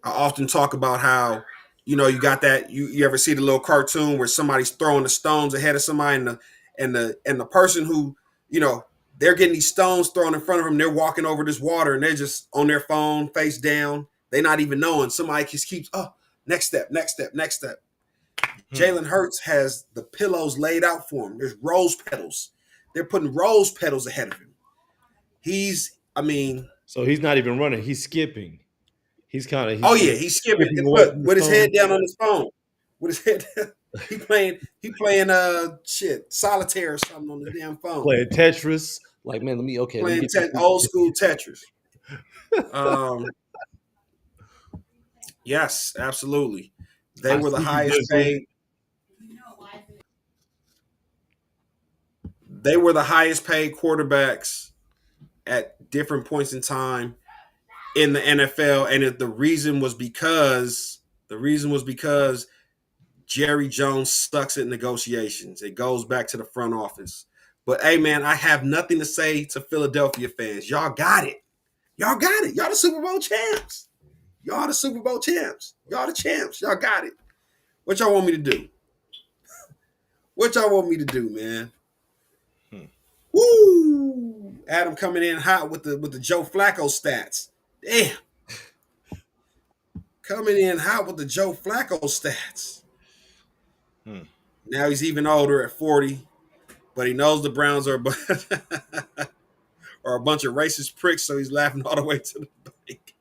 I often talk about how, you know, you got that, you ever see the little cartoon where somebody's throwing the stones ahead of somebody and the person who, you know, they're getting these stones thrown in front of them, they're walking over this water and they're just on their phone, face down. They're not even knowing. Somebody just keeps, oh, next step, next step, next step. Jalen Hurts has the pillows laid out for him. There's rose petals. They're putting rose petals ahead of him. So he's not even running. He's skipping. He's He's skipping. Look, with his head down on his phone. With his head down. He playing solitaire or something on the damn phone. Playing Tetris. Like, man, let me get old school Tetris. Yes, absolutely. They were the highest paid. They were the highest paid quarterbacks at different points in time in the NFL, and the reason was because Jerry Jones sucks at negotiations. It goes back to the front office. But hey, man, I have nothing to say to Philadelphia fans. Y'all got it. Y'all got it. Y'all the Super Bowl champs. Y'all the Super Bowl champs. Y'all the champs. Y'all got it. What y'all want me to do? What y'all want me to do, man? Woo! Adam coming in hot with the Joe Flacco stats. Damn. Coming in hot with the Joe Flacco stats. Now he's even older at 40, but he knows the Browns are a bunch of racist pricks, so he's laughing all the way to the bank.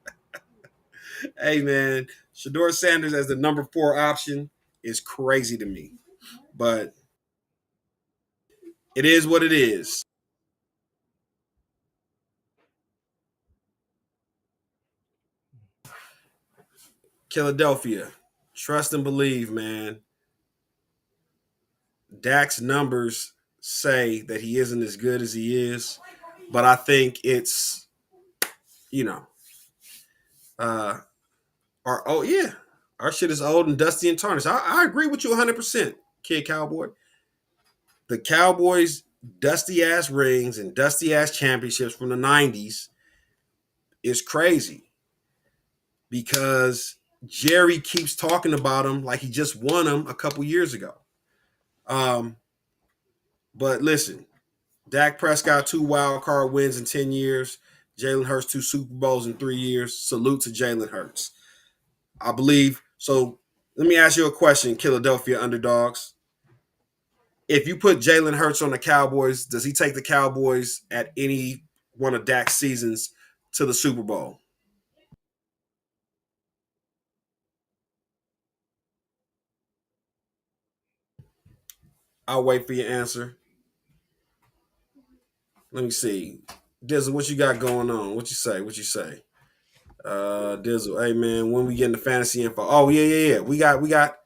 Hey, man, Shedeur Sanders as the number 4 option is crazy to me, but it is what it is. Philadelphia, trust and believe, man. Dak's numbers say that he isn't as good as he is, but I think it's, you know, our shit is old and dusty and tarnished. I agree with you 100%, Kid Cowboy. The Cowboys' dusty ass rings and dusty ass championships from the 90s is crazy because Jerry keeps talking about them like he just won them a couple years ago. But listen, Dak Prescott 2 wild card wins in 10 years. Jalen Hurts 2 Super Bowls in 3 years. Salute to Jalen Hurts. I believe. So let me ask you a question, Philadelphia underdogs. If you put Jalen Hurts on the Cowboys, does he take the Cowboys at any one of Dak's seasons to the Super Bowl? I'll wait for your answer. Let me see. Dizzle, what you got going on? What you say? What you say? Dizzle, hey man, when we get into fantasy info? Oh yeah. We got.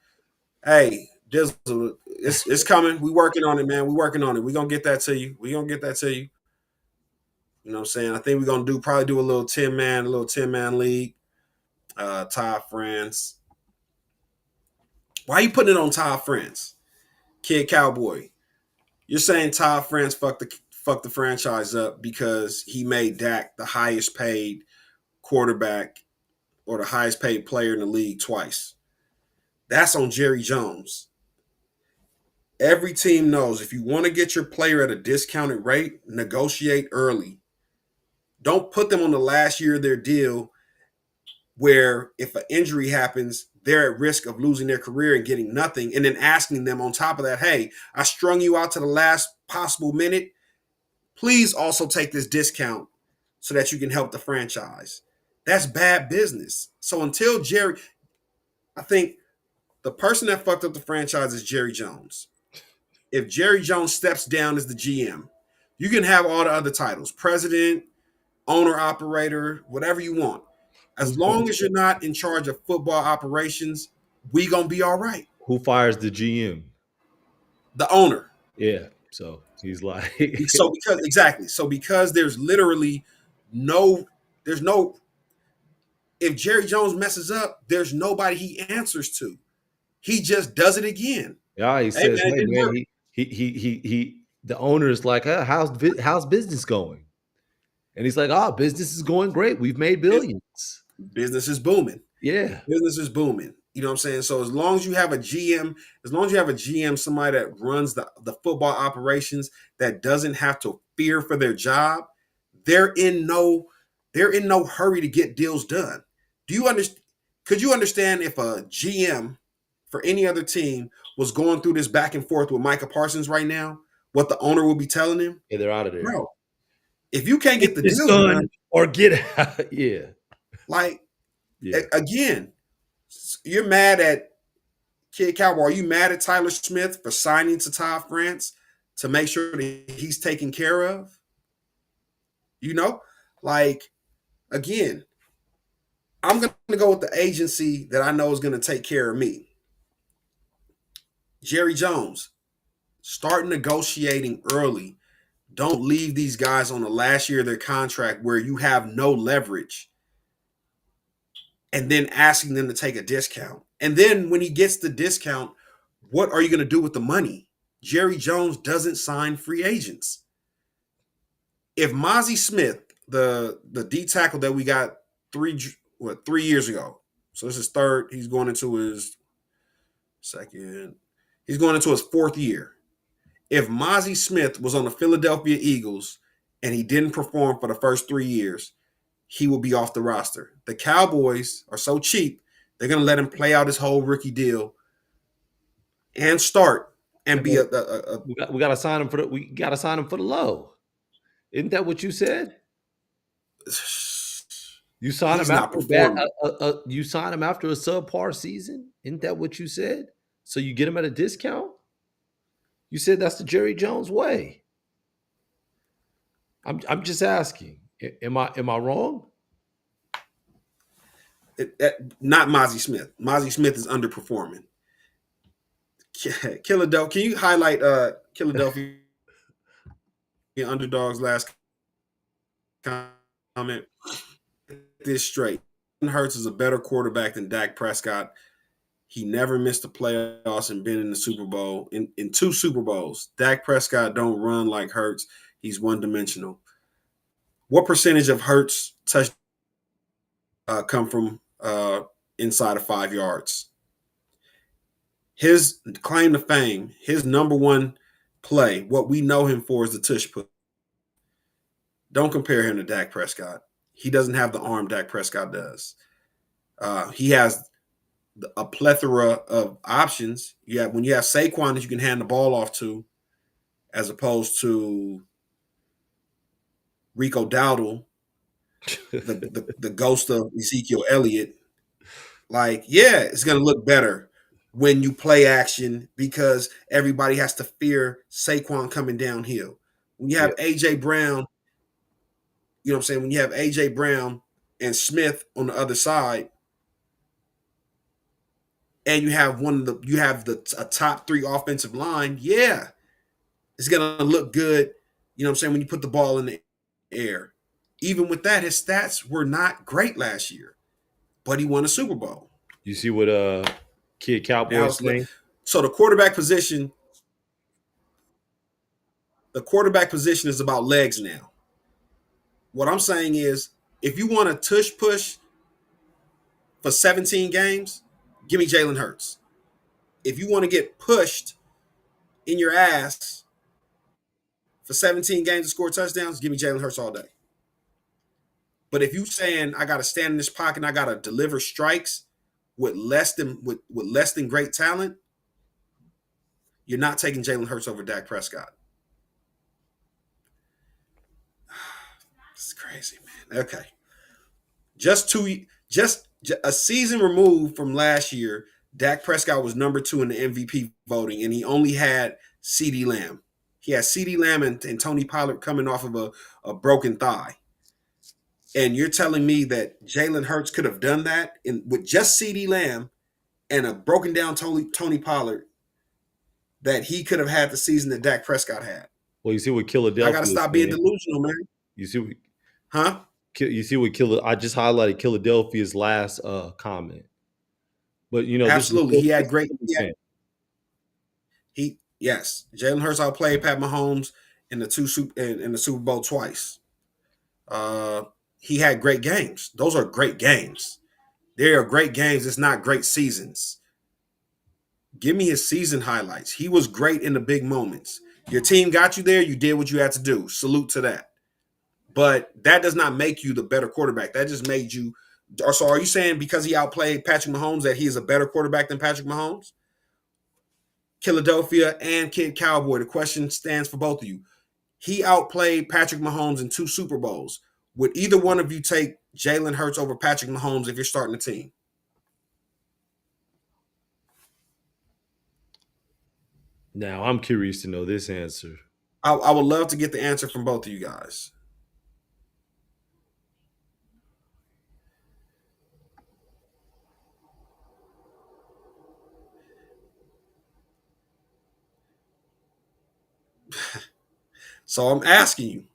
Hey, Dizzle, it's coming. We working on it, man. We working on it. We gonna get that to you. We gonna get that to you. You know what I'm saying? I think we're gonna probably do a little 10-man league. Todd Friends. Why are you putting it on Todd Friends? Kid Cowboy. You're saying Todd France fucked the franchise up because he made Dak the highest paid quarterback or the highest paid player in the league twice. That's on Jerry Jones. Every team knows if you want to get your player at a discounted rate, negotiate early. Don't put them on the last year of their deal where if an injury happens, they're at risk of losing their career and getting nothing, and then asking them on top of that, hey, I strung you out to the last possible minute. Please also take this discount so that you can help the franchise. That's bad business. So until Jerry, I think the person that fucked up the franchise is Jerry Jones. If Jerry Jones steps down as the GM, you can have all the other titles, president, owner, operator, whatever you want. As long as you're not in charge of football operations, we gonna be all right. Who fires the GM? The owner. Yeah. So he's like, So because there's literally there's no if Jerry Jones messes up, there's nobody he answers to. He just does it again. yeah, he Hey says, man, it hey didn't man, work. he the owner is like, how's business going? And he's like, business is going great. We've made billions. Business is booming. Yeah. Business is booming. You know what I'm saying? So as long as you have a GM, somebody that runs the football operations that doesn't have to fear for their job, they're in no hurry to get deals done. Do you understand? Could you understand if a GM for any other team was going through this back and forth with Micah Parsons right now, what the owner will be telling him? Yeah, they're out of there. Bro, if you can't get the It's deal done done, or get out. Yeah. like Yeah. again, you're mad at Kid Cowboy. Are you mad at Tyler Smith for signing to Todd France to make sure that he's taken care of? You know, like again, I'm going to go with the agency that I know is going to take care of me. Jerry Jones, start negotiating early. Don't leave these guys on the last year of their contract where you have no leverage and then asking them to take a discount. And then when he gets the discount, what are you going to do with the money? Jerry Jones doesn't sign free agents. If Mozzie Smith, the D tackle that we got 3 years ago, so this is third, he's going into his second, he's going into his fourth year. If Mozzie Smith was on the Philadelphia Eagles and he didn't perform for the first 3 years, he will be off the roster. The Cowboys are so cheap, they're going to let him play out his whole rookie deal and start and be we got to sign him for the low. Isn't that what you said? You sign he's him not after a bad. performing. You sign him after a subpar season. Isn't that what you said? So you get him at a discount. You said that's the Jerry Jones way. I'm just asking. Am I wrong? Not Mozzie Smith. Mozzie Smith is underperforming. Philadelphia, can you highlight Philadelphia underdogs last comment? This straight. Hurts is a better quarterback than Dak Prescott. He never missed the playoffs and been in the Super Bowl in 2 Super Bowls. Dak Prescott don't run like Hurts. He's one-dimensional. What percentage of Hurts touchdowns come from inside of 5 yards? His claim to fame, his number one play, what we know him for is the tush push. Don't compare him to Dak Prescott. He doesn't have the arm Dak Prescott does. He has a plethora of options. When you have Saquon that you can hand the ball off to, as opposed to Rico Dowdle, the ghost of Ezekiel Elliott. Like, yeah, it's gonna look better when you play action because everybody has to fear Saquon coming downhill. When you Yeah. have AJ Brown, you know what I'm saying? When you have AJ Brown and Smith on the other side, and you have a top three offensive line, yeah, it's gonna look good. You know what I'm saying? When you put the ball in the air. Even with that, his stats were not great last year, but he won a Super Bowl. You see what Kid Now Cowboy it's saying? so the quarterback position is about legs now. What I'm saying is, if you want to tush push for 17 games, give me Jalen Hurts. If you want to get pushed in your ass for 17 games to score touchdowns, give me Jalen Hurts all day. But if you saying I got to stand in this pocket and I got to deliver strikes with less than great talent, you're not taking Jalen Hurts over Dak Prescott. It's crazy, man. Okay, just a season removed from last year, Dak Prescott was number 2 in the MVP voting, and he only had CeeDee Lamb. He had CeeDee Lamb and Tony Pollard coming off of a broken thigh. And you're telling me that Jalen Hurts could have done that with just CeeDee Lamb and a broken down Tony Pollard, that he could have had the season that Dak Prescott had? Well, you see what I got to Philadelphia is stop being saying. delusional, man. You see what Huh? I just highlighted Philadelphia's last comment. But this is Absolutely. He had great. Yes, Jalen Hurts outplayed Pat Mahomes in the Super Bowl twice. He had great games. Those are great games. They are great games. It's not great seasons. Give me his season highlights. He was great in the big moments. Your team got you there. You did what you had to do. Salute to that. But that does not make you the better quarterback. That just made you. So are you saying because he outplayed Patrick Mahomes that he is a better quarterback than Patrick Mahomes? Philadelphia and Kid Cowboy, the question stands for both of you. He outplayed Patrick Mahomes in 2 Super Bowls. Would either one of you take Jalen Hurts over Patrick Mahomes if you're starting a team? Now, I'm curious to know this answer. I would love to get the answer from both of you guys. So I'm asking you.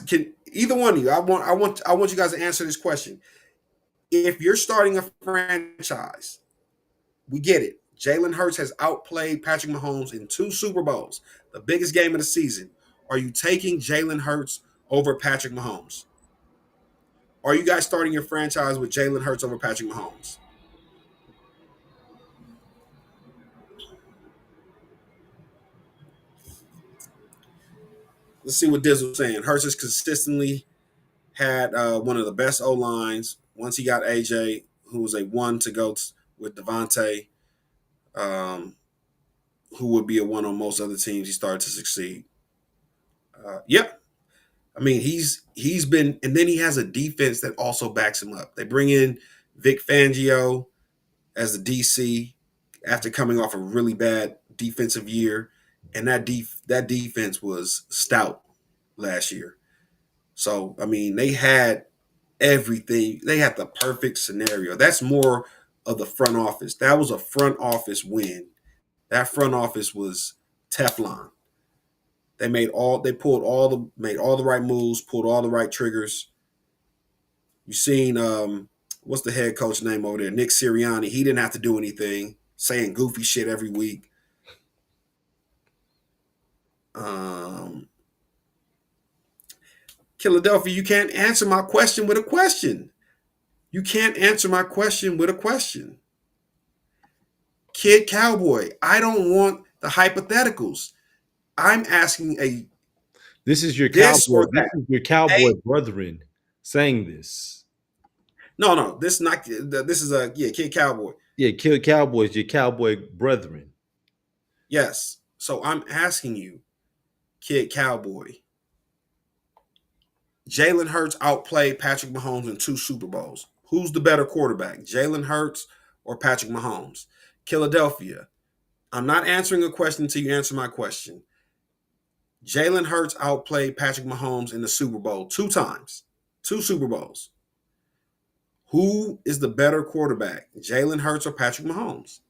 Can either one of you? I want you guys to answer this question. If you're starting a franchise, we get it. Jalen Hurts has outplayed Patrick Mahomes in 2 Super Bowls, the biggest game of the season. Are you taking Jalen Hurts over Patrick Mahomes? Are you guys starting your franchise with Jalen Hurts over Patrick Mahomes? Let's see what Diz was saying. Hurts has consistently had one of the best O lines. Once he got AJ, who was a 1 to go with Devontae, who would be a 1 on most other teams, he started to succeed. Yep. I mean, he's been, and then he has a defense that also backs him up. They bring in Vic Fangio as the DC after coming off a really bad defensive year, and that defense was stout last year. So I mean, they had everything. They had the perfect scenario. That's more of the front office. That was a front office win. That front office was Teflon. They pulled made all the right moves, pulled all the right triggers. You seen what's the head coach name over there? Nick Sirianni. He didn't have to do anything, saying goofy shit every week. Philadelphia, you can't answer my question with a question. You can't answer my question with a question. Kid Cowboy, I don't want the hypotheticals. I'm asking This is your this Cowboy. or This that. is your Cowboy Hey, brethren saying this. no, this is not. This is Kid Cowboy. Yeah, Kid Cowboys, your Cowboy brethren. Yes. So I'm asking you, Kid Cowboy. Jalen Hurts outplayed Patrick Mahomes in 2 Super Bowls. Who's the better quarterback, Jalen Hurts or Patrick Mahomes? Philadelphia. I'm not answering a question until you answer my question. Jalen Hurts outplayed Patrick Mahomes in the Super Bowl 2 times. 2 Super Bowls. Who is the better quarterback, Jalen Hurts or Patrick Mahomes?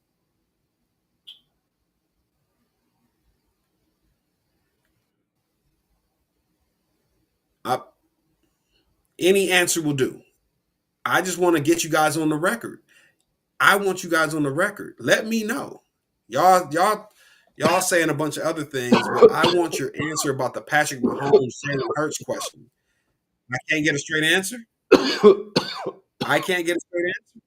Any answer will do. I just want to get you guys on the record. I want you guys on the record. Let me know. Y'all saying a bunch of other things, but I want your answer about the Patrick Mahomes Jalen Hurts question. I can't get a straight answer. I can't get a straight answer.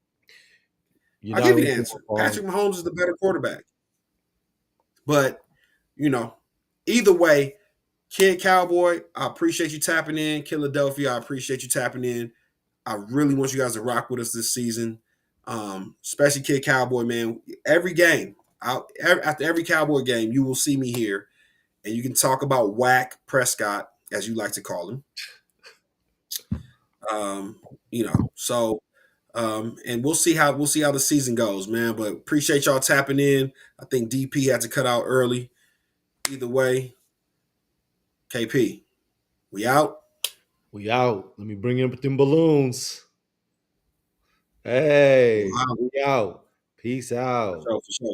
I'll give you the answer. Patrick Mahomes is the better quarterback. But, either way, Kid Cowboy, I appreciate you tapping in. Philadelphia, I appreciate you tapping in. I really want you guys to rock with us this season, especially Kid Cowboy, man. Every game, after every Cowboy game, you will see me here, and you can talk about Whack Prescott, as you like to call him. And we'll see how the season goes, man. But appreciate y'all tapping in. I think DP had to cut out early. Either way, KP, we out. We out. Let me bring in them balloons. Hey, Wow. we out. Peace out. For sure.